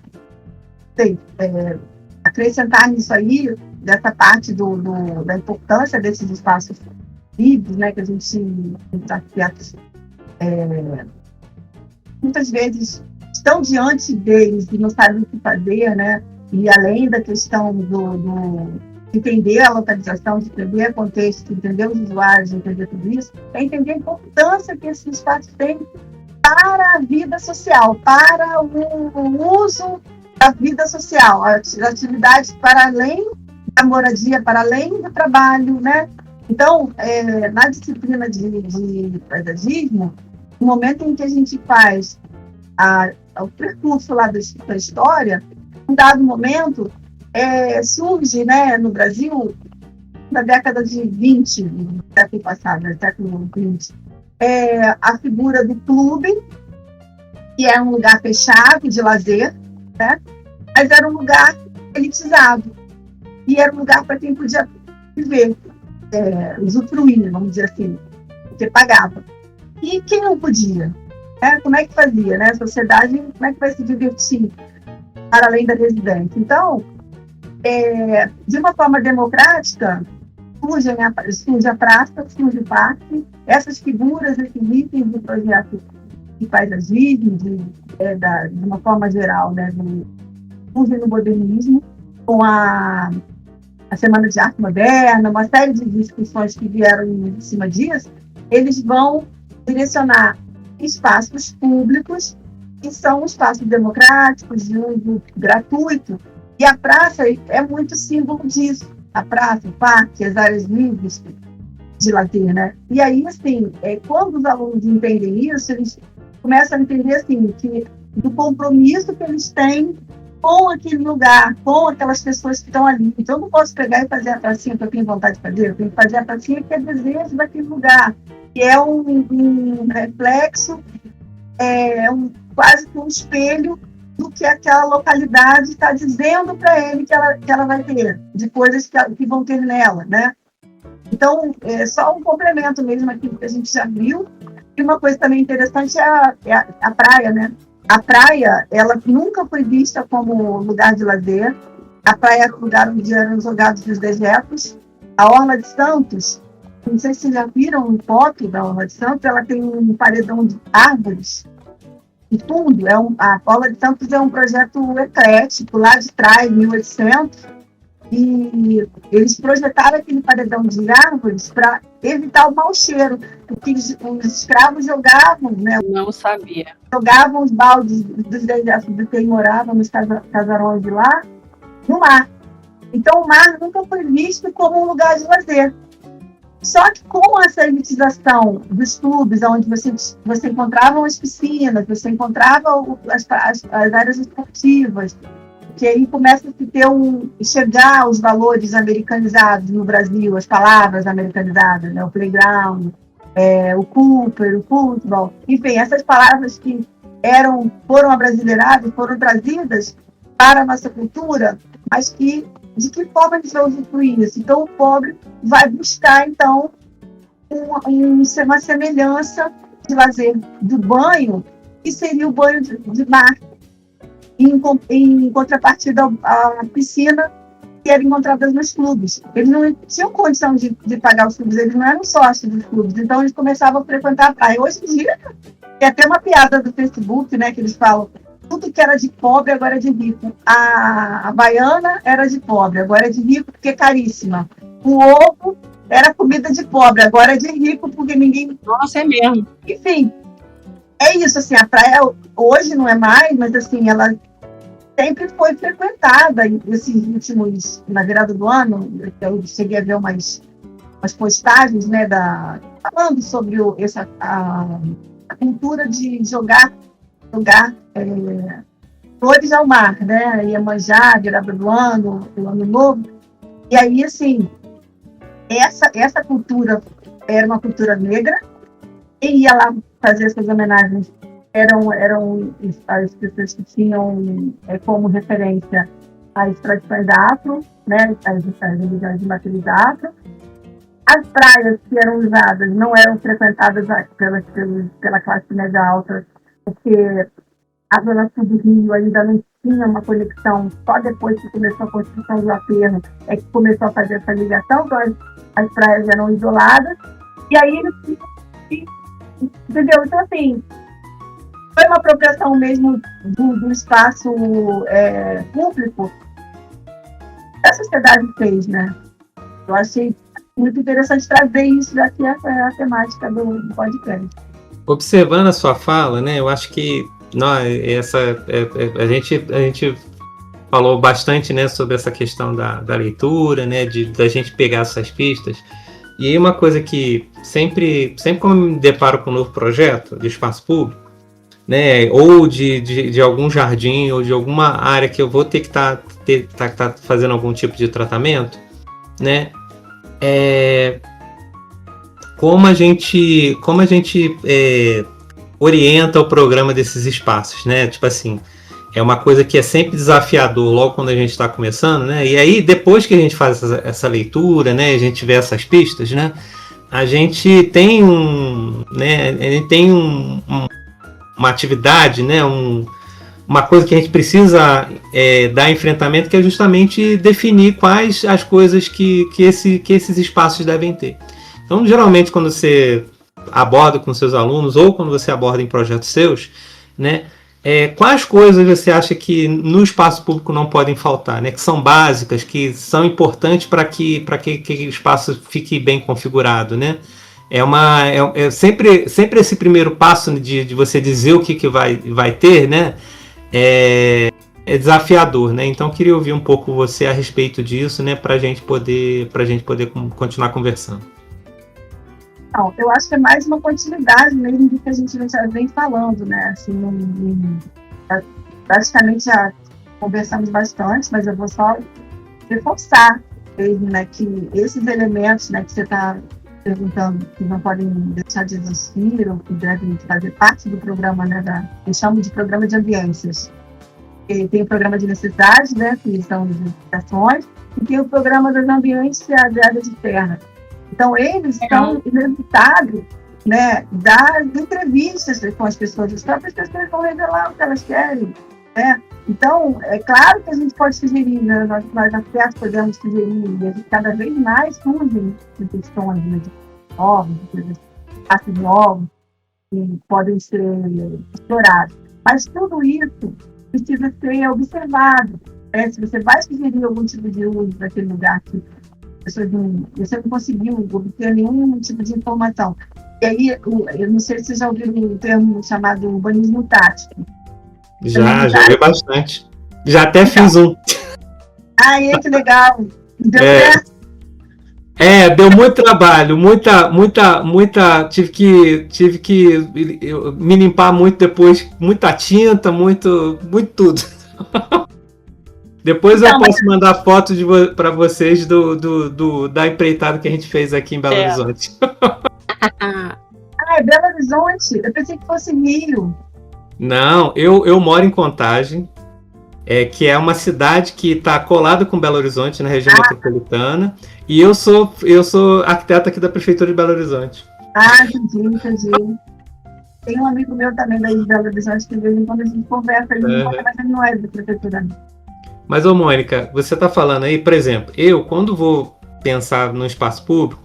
acrescentar nisso aí, dessa parte da importância desses espaços livres, né, que a gente arquitetos muitas vezes estão diante deles e não sabem o que fazer, né? E além da questão do entender a localização, de entender o contexto, entender os usuários, entender tudo isso, é entender a importância que esse espaço tem para a vida social, para o uso da vida social, atividades para além da moradia, para além do trabalho, né? Então, na disciplina de paisagismo, no momento em que a gente faz o percurso lá da história, em dado momento, surge, né, no Brasil, na década de 20, no século passado, no século 20, a figura do clube, que é um lugar fechado de lazer, né? Mas era um lugar elitizado, e era um lugar para quem podia viver, usufruir, vamos dizer assim, porque pagava. E quem não podia? Como é que fazia? Né? A sociedade, como é que vai se divertir para além da residência? Então, de uma forma democrática, surge a praça, surge o parque, essas figuras, esses itens do projeto de paisagismo, de uma forma geral, né, surge no modernismo, com a Semana de Arte Moderna, uma série de discussões que vieram em cima disso. Eles vão direcionar espaços públicos que são espaços democráticos, de uso gratuito, e a praça é muito símbolo disso. A praça, o parque, as áreas livres de lazer, né? E aí, assim, quando os alunos entendem isso, eles começam a entender, assim, que do compromisso que eles têm com aquele lugar, com aquelas pessoas que estão ali. Então, eu não posso pegar e fazer a pracinha que eu tenho vontade de fazer, eu tenho que fazer a pracinha que é desejo daquele lugar, que é um reflexo, quase que um espelho do que aquela localidade está dizendo para ele que ela vai ter, de coisas que vão ter nela, né? Então, só um complemento mesmo aqui que a gente já viu. E uma coisa também interessante é a praia, né? A praia, ela nunca foi vista como lugar de lazer. A praia é o lugar onde eram jogados os dejetos. A Orla de Santos, não sei se vocês já viram uma foto da Orla de Santos, ela tem um paredão de árvores. E tudo, a Orla de Santos é um projeto eclético, lá de trás, 1800, e eles projetaram aquele paredão de árvores para evitar o mau cheiro, porque os escravos jogavam, né? Não sabia. Jogavam os baldes dos dejetos de quem morava nos casarões de lá, no mar. Então o mar nunca foi visto como um lugar de lazer. Só que com essa elitização dos clubes, onde você encontrava as piscinas, você encontrava as áreas esportivas, que aí começa a chegar os valores americanizados no Brasil, as palavras americanizadas, né? O playground, o Cooper, o futebol, enfim, essas palavras que foram abrasileiradas, foram trazidas para a nossa cultura, mas que de que forma a gente vai usufruir isso? Então, o pobre vai buscar, então, uma semelhança de lazer do banho, que seria o banho de mar, em contrapartida à piscina que era encontrada nos clubes. Eles não tinham condição de pagar os clubes, eles não eram sócios dos clubes, então eles começavam a frequentar a praia. Hoje em dia, tem até uma piada do Facebook, né, que eles falam: tudo que era de pobre agora é de rico. A baiana era de pobre, agora é de rico porque é caríssima. O ovo era comida de pobre, agora é de rico porque ninguém... Nossa, é mesmo. Enfim, é isso, assim, a praia hoje não é mais, mas assim, ela sempre foi frequentada nesses últimos, na virada do ano. Eu cheguei a ver umas postagens, né, falando sobre a cultura de jogar flores ao mar, né? Iemanjá, virada do ano, o ano novo. E aí, assim, essa cultura era uma cultura negra. Quem ia lá fazer essas homenagens eram as pessoas que tinham como referência as tradições afro, né? As religiões de matriz afro. As praias que eram usadas não eram frequentadas pela classe média alta, porque a Zona Sul do Rio ainda não tinha uma conexão. Só depois que começou a construção do aterro é que começou a fazer essa ligação, então as praias eram isoladas. E aí entendeu? Então, assim, foi uma apropriação mesmo do espaço público que a sociedade fez, né? Eu achei muito interessante trazer isso daqui, a temática do podcast. Observando a sua fala, né, eu acho que a gente falou bastante, né, sobre essa questão da leitura, né, da gente pegar essas pistas. E aí uma coisa que sempre quando eu me deparo com um novo projeto de espaço público, né, ou de algum jardim, ou de alguma área que eu vou ter que tá fazendo algum tipo de tratamento, né, como a gente orienta o programa desses espaços, né? Tipo assim, é uma coisa que é sempre desafiador logo quando a gente está começando, né? E aí, depois que a gente faz essa leitura, né? A gente vê essas pistas, né? A gente tem uma atividade, né? Uma coisa que a gente precisa dar enfrentamento, que é justamente definir quais as coisas que esses espaços devem ter. Então, geralmente, quando você aborda com seus alunos ou quando você aborda em projetos seus, né, quais coisas você acha que no espaço público não podem faltar, né, que são básicas, que são importantes para que o espaço fique bem configurado, né? Sempre esse primeiro passo de você dizer o que vai ter, né, é desafiador, né? Então, eu queria ouvir um pouco você a respeito disso, né, para a gente poder continuar conversando. Não, eu acho que é mais uma continuidade mesmo do que a gente já vem falando, né? Assim, praticamente já conversamos bastante, mas eu vou só reforçar mesmo, né, que esses elementos, né, que você está perguntando, que não podem deixar de existir ou que devem fazer parte do programa, né, eu chamo de programa de ambiências. E tem o programa de necessidades, né, que são as edificações, e tem o programa das ambientes, que é as áreas externas. Então, eles são resultado, né, das entrevistas com as pessoas. As próprias pessoas vão revelar o que elas querem, né? Então, é claro que a gente pode sugerir, né, nós até podemos sugerir, e cada vez mais surgem questões, né, de ovos, partes de ovos, que podem ser explorados. Mas tudo isso precisa ser observado, né? Se você vai sugerir algum tipo de uso daquele lugar que você não conseguiu obter nenhum tipo de informação. E aí, eu não sei se vocês já ouviram um termo chamado urbanismo tático. Já vi bastante. Já até fiz um. Ai, que legal! Deu certo? Deu muito trabalho, tive que me limpar muito depois, muita tinta, muito tudo. Depois eu posso mandar foto para vocês da empreitada que a gente fez aqui em Belo Horizonte. Belo Horizonte? Eu pensei que fosse Rio. Não, eu moro em Contagem, que é uma cidade que está colada com Belo Horizonte, na região metropolitana, e eu sou arquiteto aqui da Prefeitura de Belo Horizonte. Entendi. Tem um amigo meu também daí de Belo Horizonte, que de vez em quando a gente conversa, mas ele não é da Prefeitura. Mas, Mônica, você está falando aí, por exemplo, eu, quando vou pensar no espaço público,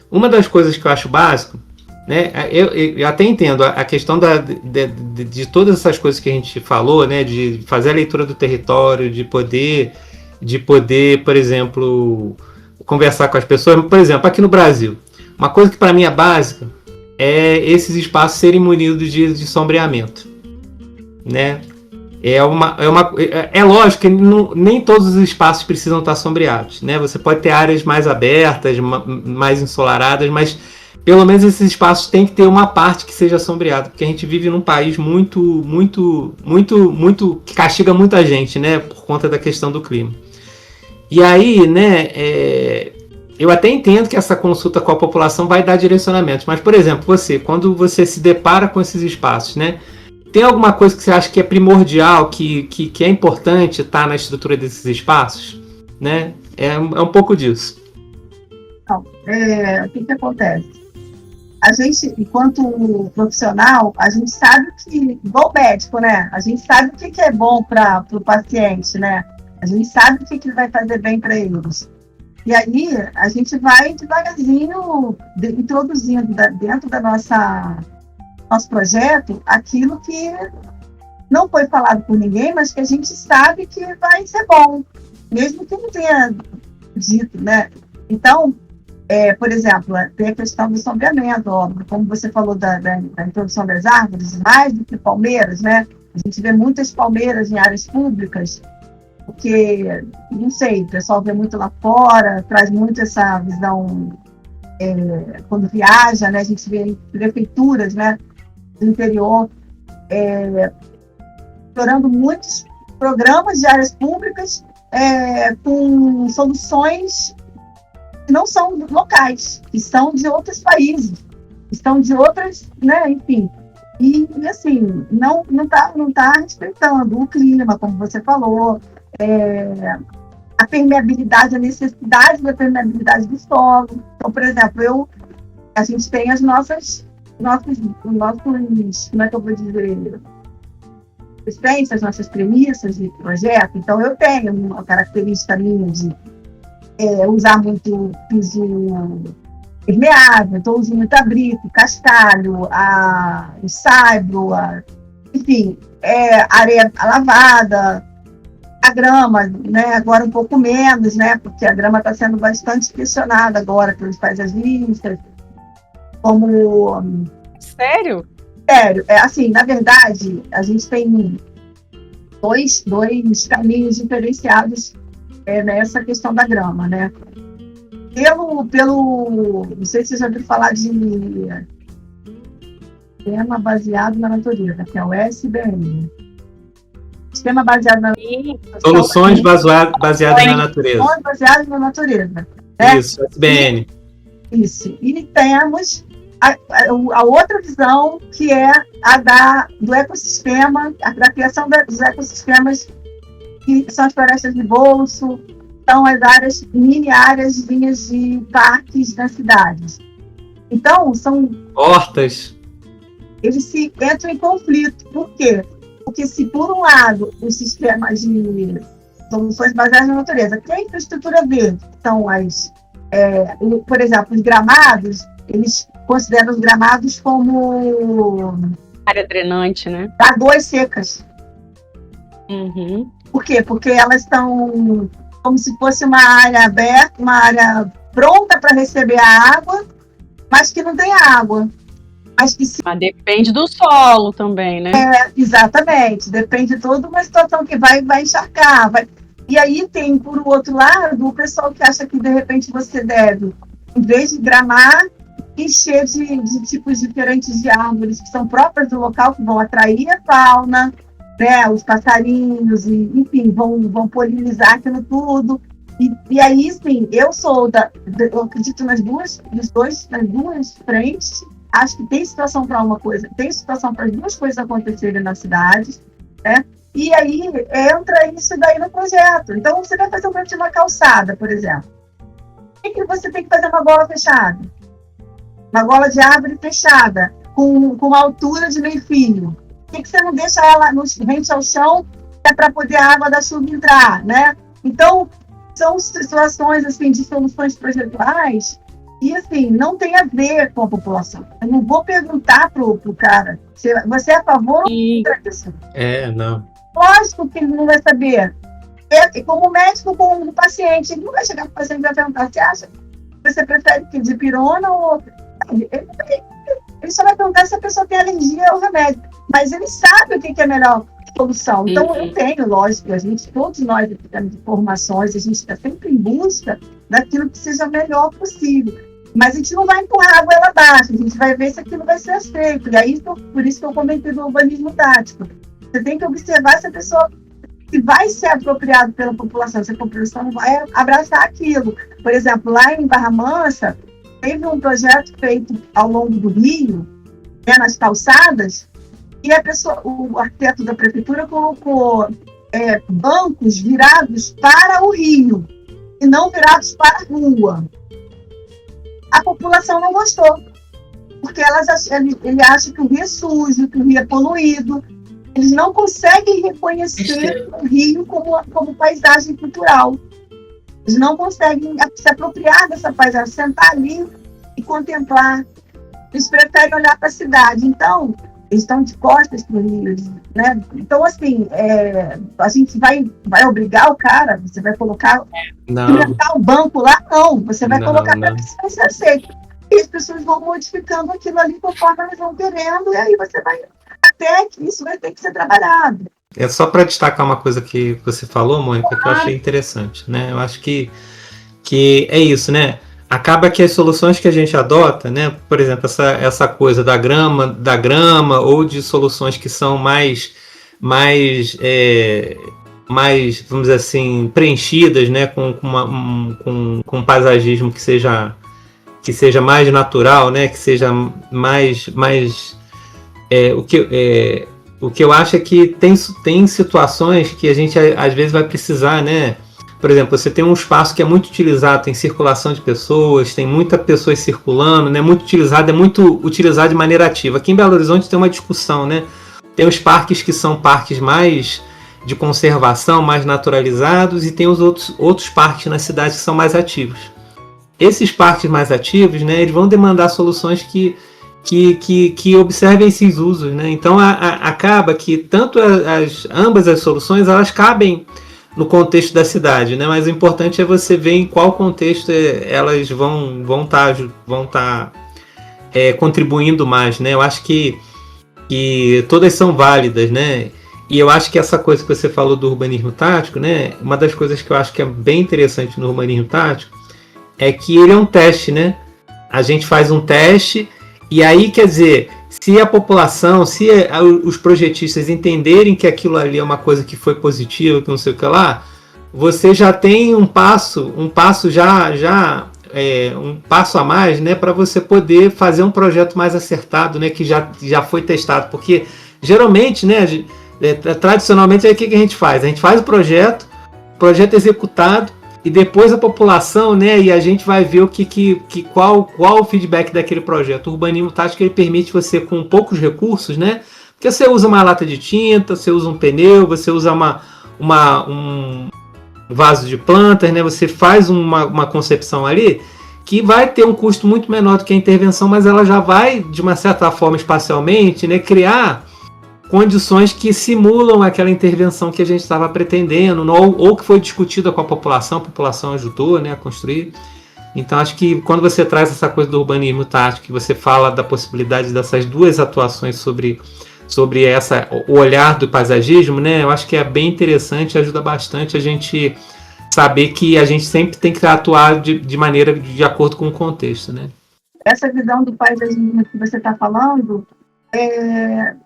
uma das coisas que eu acho básico, né, eu até entendo a questão de todas essas coisas que a gente falou, né, de fazer a leitura do território, de poder, por exemplo, conversar com as pessoas. Por exemplo, aqui no Brasil, uma coisa que para mim é básica é esses espaços serem munidos de sombreamento, né? É lógico que nem todos os espaços precisam estar sombreados, né? Você pode ter áreas mais abertas, mais ensolaradas, mas pelo menos esses espaços têm que ter uma parte que seja sombreada, porque a gente vive num país muito que castiga muita gente, né? Por conta da questão do clima. E aí, né? Eu até entendo que essa consulta com a população vai dar direcionamentos, mas, por exemplo, quando você se depara com esses espaços, né? Tem alguma coisa que você acha que é primordial, que é importante estar na estrutura desses espaços? Né? É um pouco disso. Então, o que acontece? A gente, enquanto profissional, a gente sabe que, igual médico, né? A gente sabe o que é bom para o paciente, né? A gente sabe o que vai fazer bem para eles. E aí, a gente vai devagarzinho introduzindo dentro da nosso projeto aquilo que não foi falado por ninguém, mas que a gente sabe que vai ser bom, mesmo que não tenha dito, né? Então, Por exemplo, tem a questão do sombreamento, óbvio, como você falou da introdução das árvores, mais do que palmeiras, né? A gente vê muitas palmeiras em áreas públicas, porque, não sei, o pessoal vê muito lá fora, traz muito essa visão quando viaja, né? A gente vê em prefeituras, né, do interior, explorando muitos programas de áreas públicas com soluções que não são locais, que são de outros países, que são de outras, né, enfim. E assim, não tá respeitando o clima, como você falou, a permeabilidade, a necessidade da permeabilidade do solo. Então, por exemplo, a gente tem as nossos, como é que eu vou dizer, as nossas premissas de projeto. Então, eu tenho uma característica minha de usar muito piso permeável, então uso muito abrito, cascalho, o saibro, enfim, areia lavada, a grama, né, agora um pouco menos, né, porque a grama está sendo bastante questionada agora pelos paisagistas, como... Sério? Sério, assim, na verdade, a gente tem dois caminhos diferenciados nessa questão da grama, né? Não sei se você já ouviu falar de sistema baseado na natureza, que é o SBN. Sistema baseado na Soluções baseadas na natureza. Soluções baseadas na natureza. Isso, SBN. Isso. E temos a outra visão, que é a do ecossistema, da criação dos ecossistemas, que são as florestas de bolso, são as áreas, mini áreas, linhas de parques nas cidades. Então, são... hortas. Eles se entram em conflito. Por quê? Porque se, por um lado, os sistemas de soluções baseadas na natureza, que é a infraestrutura verde, são por exemplo, os gramados, eles consideram os gramados como... área drenante, né? Lagoas secas. Uhum. Por quê? Porque elas estão como se fosse uma área aberta, uma área pronta para receber a água, mas que não tem água. Mas depende do solo também, né? Exatamente. Depende de toda uma situação que vai encharcar. E aí tem, por outro lado, o pessoal que acha que, de repente, você deve, em vez de gramar, encher de tipos diferentes de árvores que são próprias do local, que vão atrair a fauna, né, os passarinhos, e, enfim, vão polinizar aquilo tudo. E aí, sim, eu acredito nas duas frentes. Acho que tem situação para uma coisa, tem situação para as duas coisas acontecerem na cidade, né? E aí entra isso daí no projeto. Então, você vai fazer um projeto de uma calçada, por exemplo. Por que você tem que fazer uma gola fechada? Uma gola de árvore fechada, com uma altura de meio fio. Por que você não deixa ela rente ao chão para poder a água da chuva entrar, né? Então, são situações assim, de soluções projetuais e, assim, não tem a ver com a população. Eu não vou perguntar pro cara, você é a favor ou contra isso? Não. Lógico que ele não vai saber. Como médico, como paciente, ele não vai chegar para o paciente e vai perguntar, você acha que você prefere que de pirona ou... Ele só vai perguntar se a pessoa tem alergia ao remédio. Mas ele sabe o que é a melhor solução. Então, eu tenho, lógico, todos nós temos informações, a gente está sempre em busca daquilo que seja melhor possível. Mas a gente não vai empurrar a goela abaixo, a gente vai ver se aquilo vai ser aceito. E aí, por isso que eu comentei do urbanismo tático. Você tem que observar se a pessoa que vai ser apropriado pela população, se a população vai abraçar aquilo. Por exemplo, lá em Barra Mansa, teve um projeto feito ao longo do rio, né, nas calçadas, e o arquiteto da prefeitura colocou bancos virados para o rio e não virados para a rua. A população não gostou, porque ele acha que o rio é sujo, que o rio é poluído. Eles não conseguem reconhecer o rio como paisagem cultural. Eles não conseguem se apropriar dessa paisagem, sentar ali e contemplar. Eles preferem olhar para a cidade. Então, eles estão de costas para o rio, né? Então, assim, a gente vai obrigar o cara, você vai colocar, cimentar o banco lá, não, você vai colocar para que isso ser aceito. E as pessoas vão modificando aquilo ali conforme elas vão querendo, e aí você vai, até que isso vai ter que ser trabalhado. É só para destacar uma coisa que você falou, Mônica, que eu achei interessante, né? Eu acho que é isso, né? Acaba que as soluções que a gente adota, né? Por exemplo, essa coisa da grama, ou de soluções que são mais, vamos dizer assim, preenchidas, né? Com um paisagismo que seja mais natural, né? Que seja mais o que eu acho é que tem situações que a gente às vezes vai precisar, né? Por exemplo, você tem um espaço que é muito utilizado, tem circulação de pessoas, tem muitas pessoas circulando, né? Muito utilizado de maneira ativa. Aqui em Belo Horizonte tem uma discussão, né? Tem os parques que são parques mais de conservação, mais naturalizados, e tem os outros parques na cidade que são mais ativos. Esses parques mais ativos, né? Eles vão demandar soluções que observem esses usos, né? Então acaba que tanto ambas as soluções elas cabem no contexto da cidade, né? Mas o importante é você ver em qual contexto elas vão estar contribuindo mais, né? Eu acho que todas são válidas, né? E eu acho que essa coisa que você falou do urbanismo tático, né? Uma das coisas que eu acho que é bem interessante no urbanismo tático é que ele é um teste, né? A gente faz um teste e aí, quer dizer, se a população, se os projetistas entenderem que aquilo ali é uma coisa que foi positiva, que não sei o que lá, você já tem um passo a mais, né, para você poder fazer um projeto mais acertado, né, que já foi testado. Porque geralmente, né, tradicionalmente, o que a gente faz? A gente faz o projeto executado, e depois a população, né, e a gente vai ver qual o feedback daquele projeto. O urbanismo tático ele permite você, com poucos recursos, né, porque você usa uma lata de tinta, você usa um pneu, você usa um vaso de plantas, né, você faz uma concepção ali que vai ter um custo muito menor do que a intervenção, mas ela já vai, de uma certa forma, espacialmente, né, criar condições que simulam aquela intervenção que a gente estava pretendendo, ou que foi discutida com a população ajudou, né, a construir. Então acho que quando você traz essa coisa do urbanismo tático, que você fala da possibilidade dessas duas atuações sobre o olhar do paisagismo, né, eu acho que é bem interessante, ajuda bastante a gente saber que a gente sempre tem que atuar de maneira de acordo com o contexto, né? Essa visão do paisagismo que você está falando,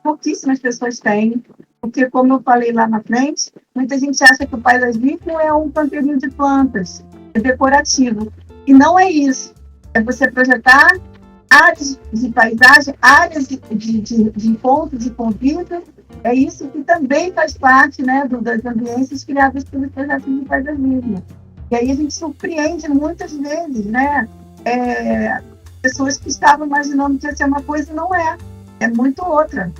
pouquíssimas pessoas têm, porque, como eu falei lá na frente, muita gente acha que o paisagismo é um canteirinho de plantas, é decorativo. E não é isso. É você projetar áreas de paisagem, áreas de encontro, de convívio. É isso que também faz parte, né, das ambiências criadas pelos projetos de paisagismo. E aí a gente surpreende muitas vezes, né? Pessoas que estavam imaginando que ia ser uma coisa e não é. É muito outra.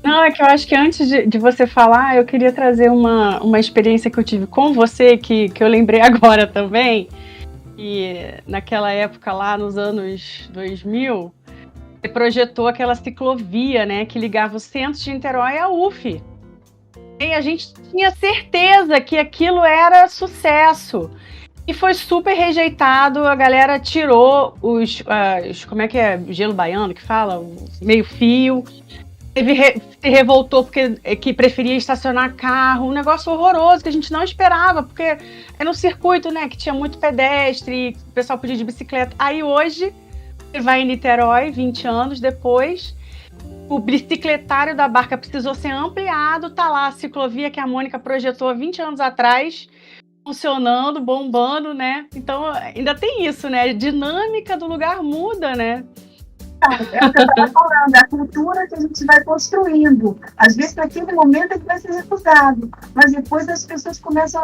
Não, é que eu acho que antes de você falar, eu queria trazer uma experiência que eu tive com você, que eu lembrei agora também. E naquela época lá, nos anos 2000, você projetou aquela ciclovia, né, que ligava o centro de Niterói à UF. E a gente tinha certeza que aquilo era sucesso. E foi super rejeitado, a galera tirou como é que é, gelo baiano que fala? Meio fio. Se revoltou porque que preferia estacionar carro, um negócio horroroso que a gente não esperava, porque era um circuito, né, que tinha muito pedestre, o pessoal podia ir de bicicleta. Aí hoje, você vai em Niterói, 20 anos depois, o bicicletário da Barca precisou ser ampliado, tá lá a ciclovia que a Mônica projetou há 20 anos atrás, funcionando, bombando, né? Então, ainda tem isso, né? A dinâmica do lugar muda, né? É o que eu estava falando, é a cultura que a gente vai construindo. Às vezes, naquele momento, é que vai ser recusado, mas depois as pessoas começam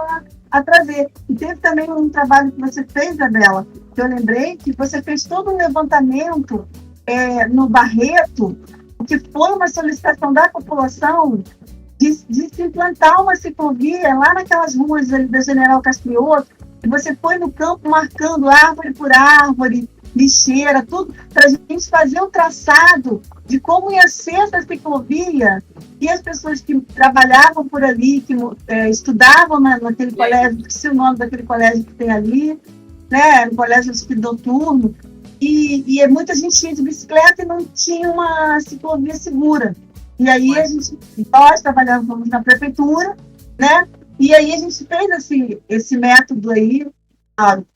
a trazer. E teve também um trabalho que você fez, Isabela, que eu lembrei, que você fez todo um levantamento no Barreto, que foi uma solicitação da população de se implantar uma ciclovia lá naquelas ruas ali da General Castrioto, e você foi no campo marcando árvore por árvore, lixeira, tudo, para a gente fazer o traçado de como ia ser essa ciclovia, e as pessoas que trabalhavam por ali, que estudavam naquele colégio, que se o nome daquele colégio que tem ali, né, um colégio noturno, e muita gente ia de bicicleta e não tinha uma ciclovia segura. E aí nós trabalhávamos na prefeitura, né, e aí a gente fez esse método aí,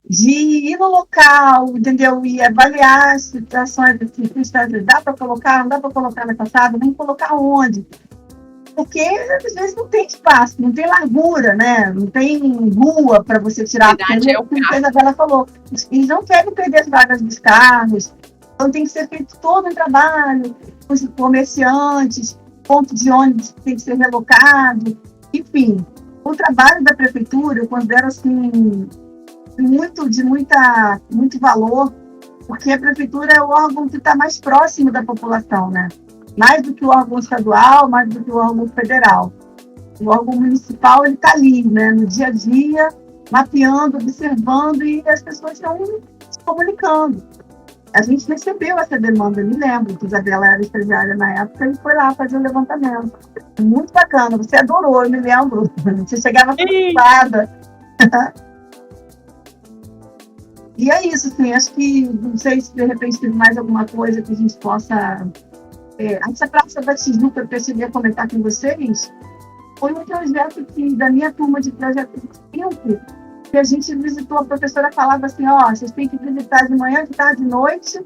de ir no local, entendeu? E avaliar as situações, dá para colocar, não dá para colocar na calçada, vamos colocar onde? Porque às vezes não tem espaço, não tem largura, né? Não tem rua para você tirar. Verdade, como a Isabela falou, eles não querem perder as vagas dos carros, então tem que ser feito todo um trabalho, os comerciantes, ponto de ônibus tem que ser relocado, enfim. O trabalho da prefeitura, eu considero assim, muito valor, porque a prefeitura é o órgão que está mais próximo da população, né? Mais do que o órgão estadual, mais do que o órgão federal. O órgão municipal, ele está ali, né? No dia a dia, mapeando, observando, e as pessoas estão se comunicando. A gente recebeu essa demanda, eu me lembro, que a Isabela era estagiária na época e foi lá fazer o levantamento. Muito bacana, você adorou, eu me lembro. Você chegava preocupada. E é isso, assim, acho que, não sei se de repente tem mais alguma coisa que a gente possa... essa Praça da Tijuca que eu cheguei a comentar com vocês, foi um projeto da minha turma de projeto 5, que a gente visitou, a professora falava assim, vocês têm que visitar de manhã, de tarde, de noite,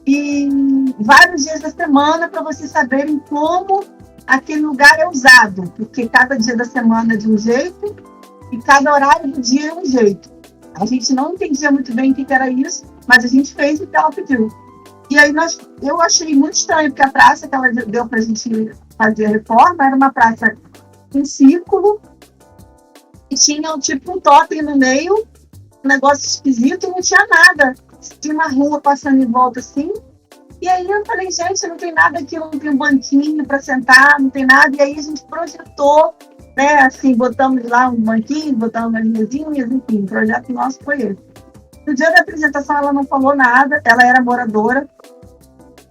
e vários dias da semana para vocês saberem como aquele lugar é usado, porque cada dia da semana é de um jeito e cada horário do dia é um jeito. A gente não entendia muito bem o que era isso, mas a gente fez o que ela pediu. E aí eu achei muito estranho, porque a praça que ela deu para a gente fazer a reforma era uma praça em círculo, e tinha tipo um totem no meio, um negócio esquisito, e não tinha nada. Tinha uma rua passando em volta assim. E aí eu falei, gente, não tem nada aqui, não tem um banquinho para sentar, não tem nada. E aí a gente projetou, né, assim, botamos lá um banquinho, botamos umas mesinhas, enfim, o projeto nosso foi esse. No dia da apresentação ela não falou nada, ela era moradora,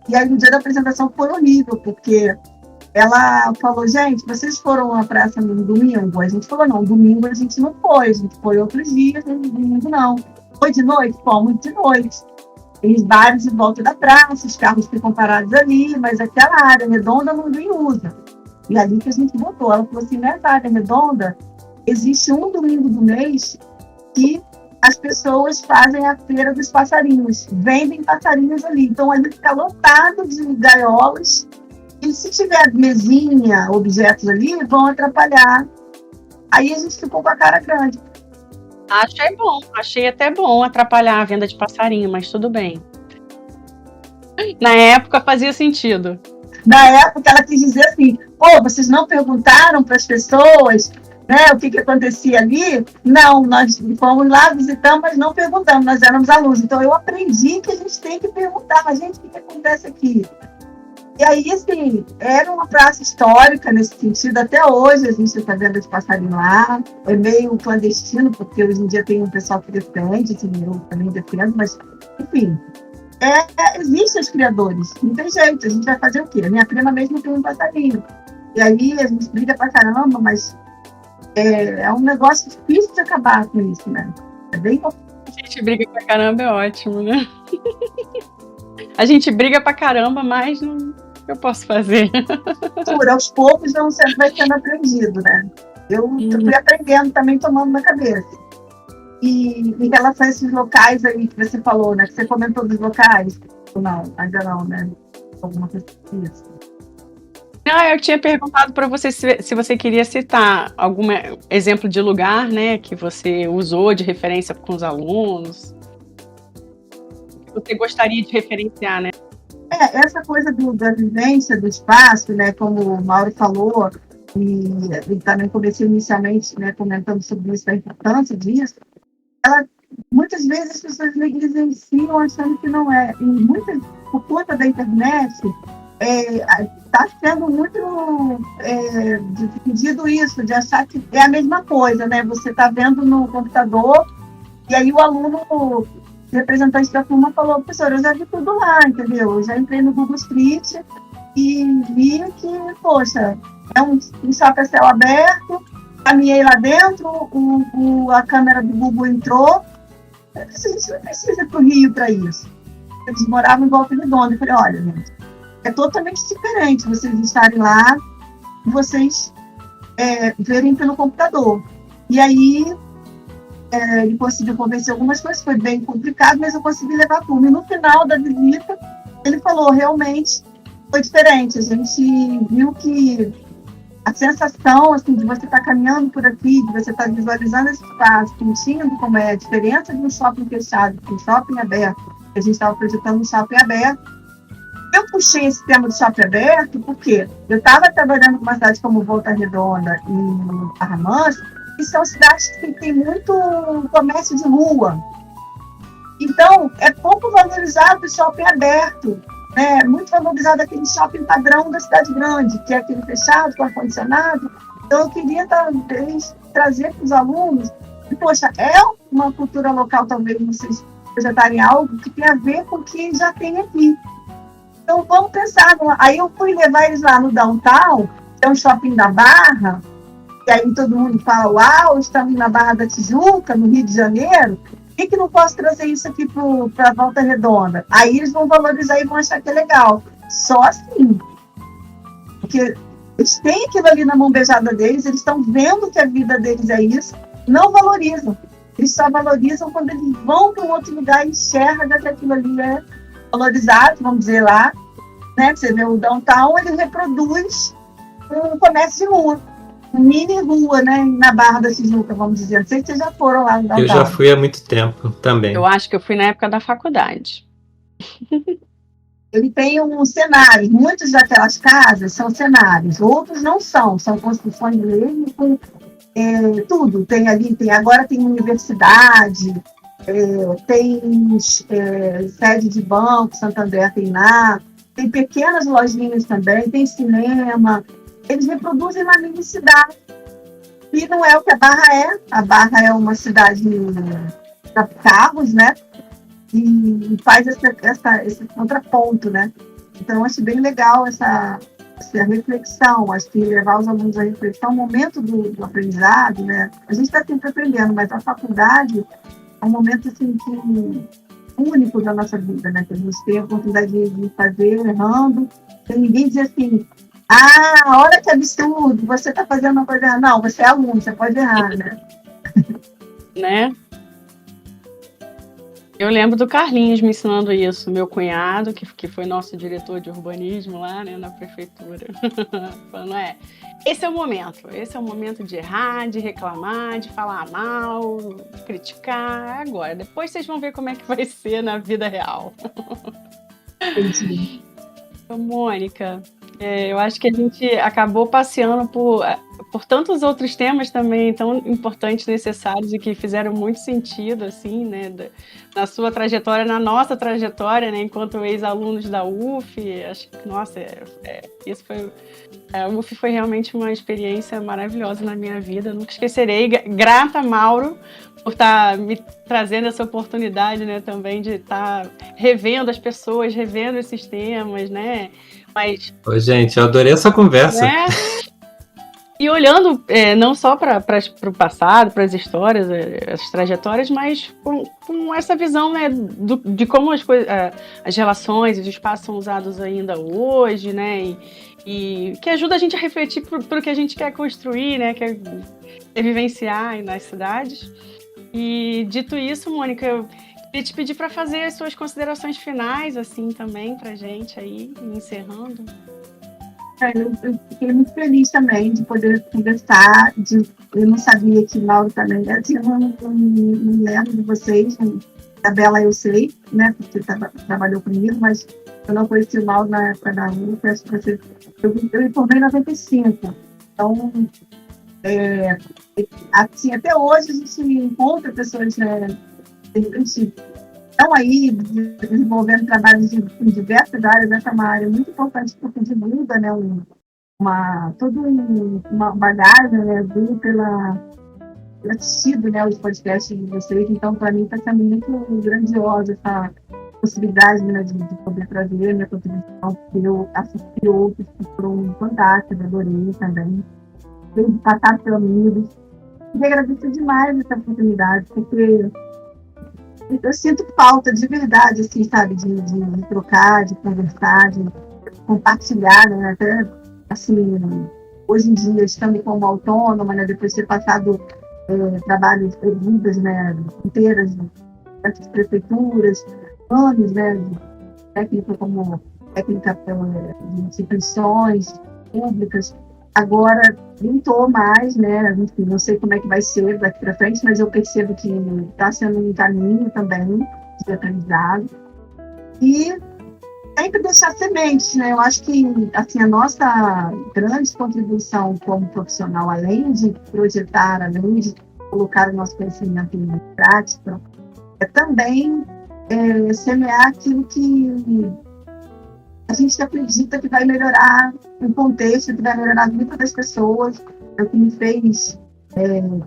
e aí no dia da apresentação foi horrível, porque ela falou, gente, vocês foram à praça no domingo? A gente falou, não, domingo a gente não foi, a gente foi outros dias, no domingo não. Foi de noite? Fomos de noite. Tem os bares em volta da praça, os carros ficam parados ali, mas aquela área redonda ninguém usa. E ali que a gente botou, ela falou assim, nessa área redonda, existe um domingo do mês que as pessoas fazem a feira dos passarinhos, vendem passarinhos ali. Então, ali fica lotado de gaiolas, e se tiver mesinha, objetos ali, vão atrapalhar. Aí a gente ficou com a cara grande. Achei até bom atrapalhar a venda de passarinho, mas tudo bem. Na época fazia sentido. Na época ela quis dizer assim, vocês não perguntaram para as pessoas, né, o que acontecia ali? Não, nós fomos lá, visitamos, mas não perguntamos, nós éramos alunos. Então eu aprendi que a gente tem que perguntar, a gente, o que acontece aqui? E aí, assim, era uma praça histórica nesse sentido, até hoje a gente está vendo de passarinho lá, é meio clandestino, porque hoje em dia tem um pessoal que defende, assim, eu também defendo, mas, enfim, existem os criadores, não tem jeito, a gente vai fazer o quê? A minha prima mesmo tem um passarinho, e aí a gente briga pra caramba, mas é um negócio difícil de acabar com isso, né? É bem complicado. A gente briga pra caramba, é ótimo, né? A gente briga pra caramba, mas não... eu posso fazer. Aos poucos vai sendo aprendido, né? Eu fui aprendendo também, tomando na cabeça. E em relação a esses locais aí que você falou, né? Que você comentou dos locais. Não, ainda não, né? Alguma coisa disso. Não, eu tinha perguntado para você se você queria citar algum exemplo de lugar, né? Que você usou de referência com os alunos. Que você gostaria de referenciar, né? Essa coisa da vivência do espaço, né, como o Mauro falou, e também comecei inicialmente, né, comentando sobre isso, a importância disso, muitas vezes as pessoas negligenciam achando que não é. E por conta da internet, está sendo muito difundido isso, de achar que é a mesma coisa, né? Você está vendo no computador, e aí o aluno... o representante da turma falou, professor, eu já vi tudo lá, entendeu? Eu já entrei no Google Street e vi que, poxa, é um shopping a céu aberto, caminhei lá dentro, a câmera do Google entrou, a gente não precisa ir para o Rio para isso. Eles moravam em Volta Redonda. Eu falei, olha, gente, é totalmente diferente vocês estarem lá e vocês verem pelo computador. E aí, ele conseguiu convencer algumas coisas, foi bem complicado, mas eu consegui levar a turma. E no final da visita, ele falou, realmente foi diferente. A gente viu que a sensação assim, de você estar caminhando por aqui, de você estar visualizando esse espaço, sentindo como é a diferença de um shopping fechado para um shopping aberto, que a gente estava projetando um shopping aberto. Eu puxei esse tema do shopping aberto porque eu estava trabalhando com uma cidade como Volta Redonda e Barra Mansa, que são cidades que têm muito comércio de rua. Então, é pouco valorizado o shopping aberto, né? Muito valorizado aquele shopping padrão da cidade grande, que é aquele fechado, com ar-condicionado. Então, eu queria talvez trazer para os alunos, e, poxa, é uma cultura local, talvez vocês projetarem algo que tem a ver com o que já tem aqui. Então, vamos pensar. Aí eu fui levar eles lá no Downtown, que é um shopping da Barra, e aí todo mundo fala, uau, estamos na Barra da Tijuca, no Rio de Janeiro, por que não posso trazer isso aqui para a Volta Redonda? Aí eles vão valorizar e vão achar que é legal. Só assim. Porque eles têm aquilo ali na mão beijada deles, eles estão vendo que a vida deles é isso, não valorizam. Eles só valorizam quando eles vão para um outro lugar e enxergam que aquilo ali é valorizado, vamos dizer lá. Né? Você vê o Downtown, ele reproduz um comércio de rua. Mini rua, né? Na Barra da Tijuca, vamos dizer. Não sei se vocês já foram lá no Downtown. Eu já fui há muito tempo também. Eu acho que eu fui na época da faculdade. Ele tem um cenário. Muitas daquelas casas são cenários. Outros não são. São construções mesmo com tudo. Tem ali, agora tem universidade, tem sede de banco, Santander tem lá. Tem pequenas lojinhas também. Tem cinema. Eles reproduzem uma mini cidade. E não é o que a Barra é. A Barra é uma cidade para carros, né? E faz esse contraponto, né? Então, acho bem legal essa reflexão. Acho que levar os alunos à reflexão, o momento do aprendizado, né? A gente está sempre aprendendo, mas a faculdade é um momento assim, único da nossa vida, né? Que a gente tem a oportunidade de fazer errando, sem ninguém dizer assim, olha que absurdo, você está fazendo uma coisa errada. Não, você é aluno, você pode errar, né? Né? Eu lembro do Carlinhos me ensinando isso, meu cunhado, que foi nosso diretor de urbanismo lá, né, na prefeitura. Falando, esse é o momento de errar, de reclamar, de falar mal, criticar, agora. Depois vocês vão ver como é que vai ser na vida real. Entendi. Então, Mônica, eu acho que a gente acabou passeando por tantos outros temas também tão importantes, necessários e que fizeram muito sentido, assim, né, na sua trajetória, na nossa trajetória, né, enquanto ex-alunos da UF. Acho que, nossa, isso foi... A UF foi realmente uma experiência maravilhosa na minha vida, nunca esquecerei. Grata, Mauro, por estar me trazendo essa oportunidade, né, também de estar revendo as pessoas, revendo esses temas, né, mas... Ô, gente, eu adorei essa conversa. Né? E olhando não só para o passado, para as histórias, as trajetórias, mas com essa visão, né, de como as relações, os espaços são usados ainda hoje, né, e que ajuda a gente a refletir para o que a gente quer construir, né, quer vivenciar nas cidades. E dito isso, Mônica, eu queria te pedir para fazer as suas considerações finais, assim, também, para a gente aí, encerrando. Eu fiquei muito feliz também de poder conversar. Eu não sabia que Mauro também era. Eu não lembro de vocês. A Bela eu sei, né? Porque trabalhou comigo, mas eu não conheci o Mauro na época da UF. Eu me formei em 95. Então, assim, até hoje a gente encontra pessoas, né? Estão aí desenvolvendo trabalhos em diversas áreas. Essa é uma área muito importante porque divulga, né, toda uma bagagem, né, pela assistido, né, os podcasts de vocês. Então, para mim, está sendo muito grandiosa possibilidade, né, de poder trazer a minha contribuição, porque eu assisti outros que foram fantásticos, adorei também. Desde passar pelos amigos. E agradeço demais essa oportunidade, porque eu sinto falta de verdade, assim, sabe, de trocar, de conversar, de compartilhar, né, até, assim, hoje em dia, estando como autônoma, né, depois de ter passado trabalhos, vidas, né, inteiras dessas prefeituras, anos, né, de técnica como técnica de instituições públicas. Agora, não estou mais, né, enfim, não sei como é que vai ser daqui para frente, mas eu percebo que está sendo um caminho também de aprendizado. E sempre deixar sementes, né? Eu acho que assim, a nossa grande contribuição como profissional, além de projetar, além de colocar o nosso conhecimento em prática, é também semear aquilo que a gente acredita que vai melhorar o contexto, que vai melhorar a vida das pessoas. O que me fez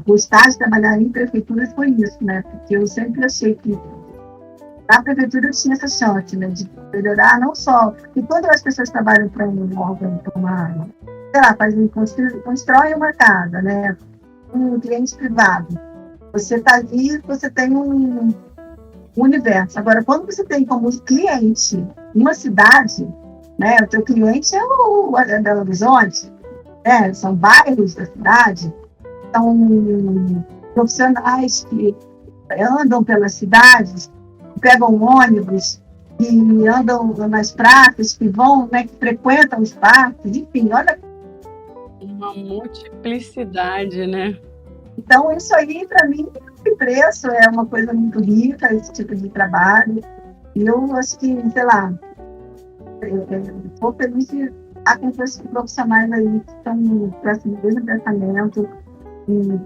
gostar de trabalhar em prefeituras foi isso, né? Porque eu sempre achei que a prefeitura tinha essa chance, né, de melhorar não só... E quando as pessoas trabalham para um órgão, para uma área, sei lá, constrói uma casa, né, um cliente privado, você está ali, você tem um universo. Agora, quando você tem como cliente uma cidade, né, o teu cliente é o Belo Horizonte, né, são bairros da cidade, são profissionais que andam pelas cidades, pegam ônibus e andam nas praças, que vão, né, que frequentam os parques, enfim, olha. Uma multiplicidade, né? Então, isso aí, para mim, não tem preço, é uma coisa muito rica, esse tipo de trabalho. E eu acho que, sei lá, estou feliz de estar com esses profissionais aí que estão com esse mesmo pensamento. E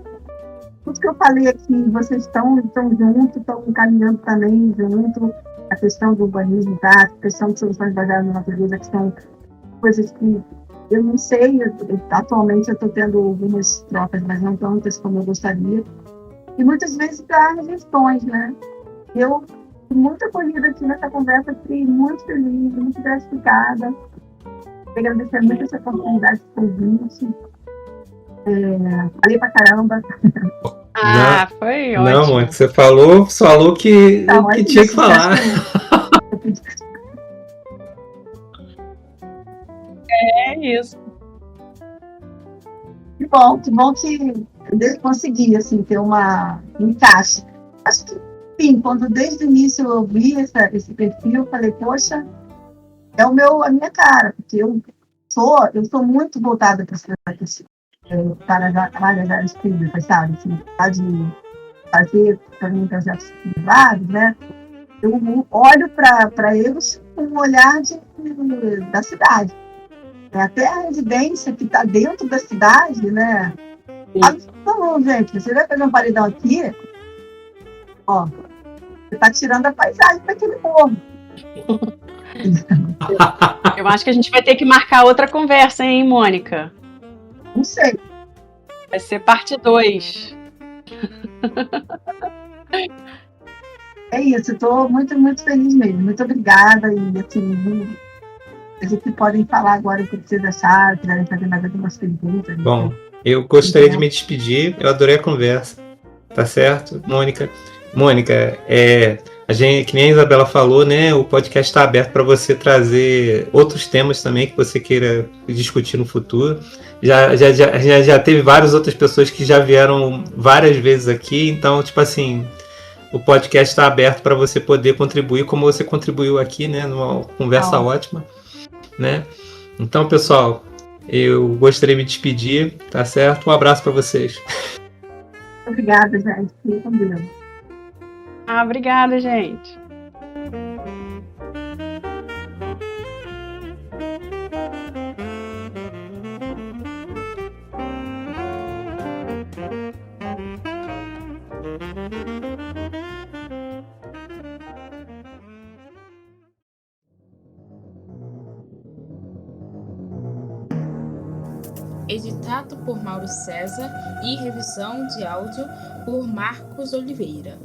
tudo que eu falei aqui, vocês estão juntos, estão caminhando também junto. A questão do urbanismo, tá? A questão de soluções baseadas na natureza, que são coisas que eu não sei. Atualmente eu estou tendo algumas trocas, mas não tantas como eu gostaria. E muitas vezes para gestões, né? Eu fui muito acolhida aqui nessa conversa, fiquei muito feliz, muito gratificada. Quero agradecer muito essa oportunidade de convite. Falei pra caramba. Foi Não, ótimo. Mônica, você falou que, Então, que tinha que falar. É isso. Que bom que eu consegui, assim, ter um encaixe. Acho que, sim, quando desde o início eu vi esse perfil, eu falei, poxa, é a minha cara, porque eu sou muito voltada para as áreas públicas, sabe? Assim, de fazer também projetos privados, né? Eu olho para eles com um olhar da cidade. Até a residência que está dentro da cidade, né? Não, gente, você vai fazer um paredão aqui, ó, você está tirando a paisagem daquele povo. Eu acho que a gente vai ter que marcar outra conversa, hein, Mônica? Não sei. Vai ser parte 2. É isso, estou muito, muito feliz mesmo. Muito obrigada. E assim, a gente podem falar agora o que vocês acharam, quiserem fazer mais algumas perguntas. Bom, eu gostaria de me despedir. Eu adorei a conversa. Tá certo, Mônica? Mônica, que nem a Isabela falou, né? O podcast está aberto para você trazer outros temas também que você queira discutir no futuro. Já teve várias outras pessoas que já vieram várias vezes aqui, então, tipo assim, o podcast está aberto para você poder contribuir, como você contribuiu aqui, né? Numa conversa ótima, né? Então, pessoal, eu gostaria de me despedir, tá certo? Um abraço para vocês. Obrigada, gente. Fique com Deus. Obrigada, gente. Editado por Mauro César e revisão de áudio por Marcos Oliveira.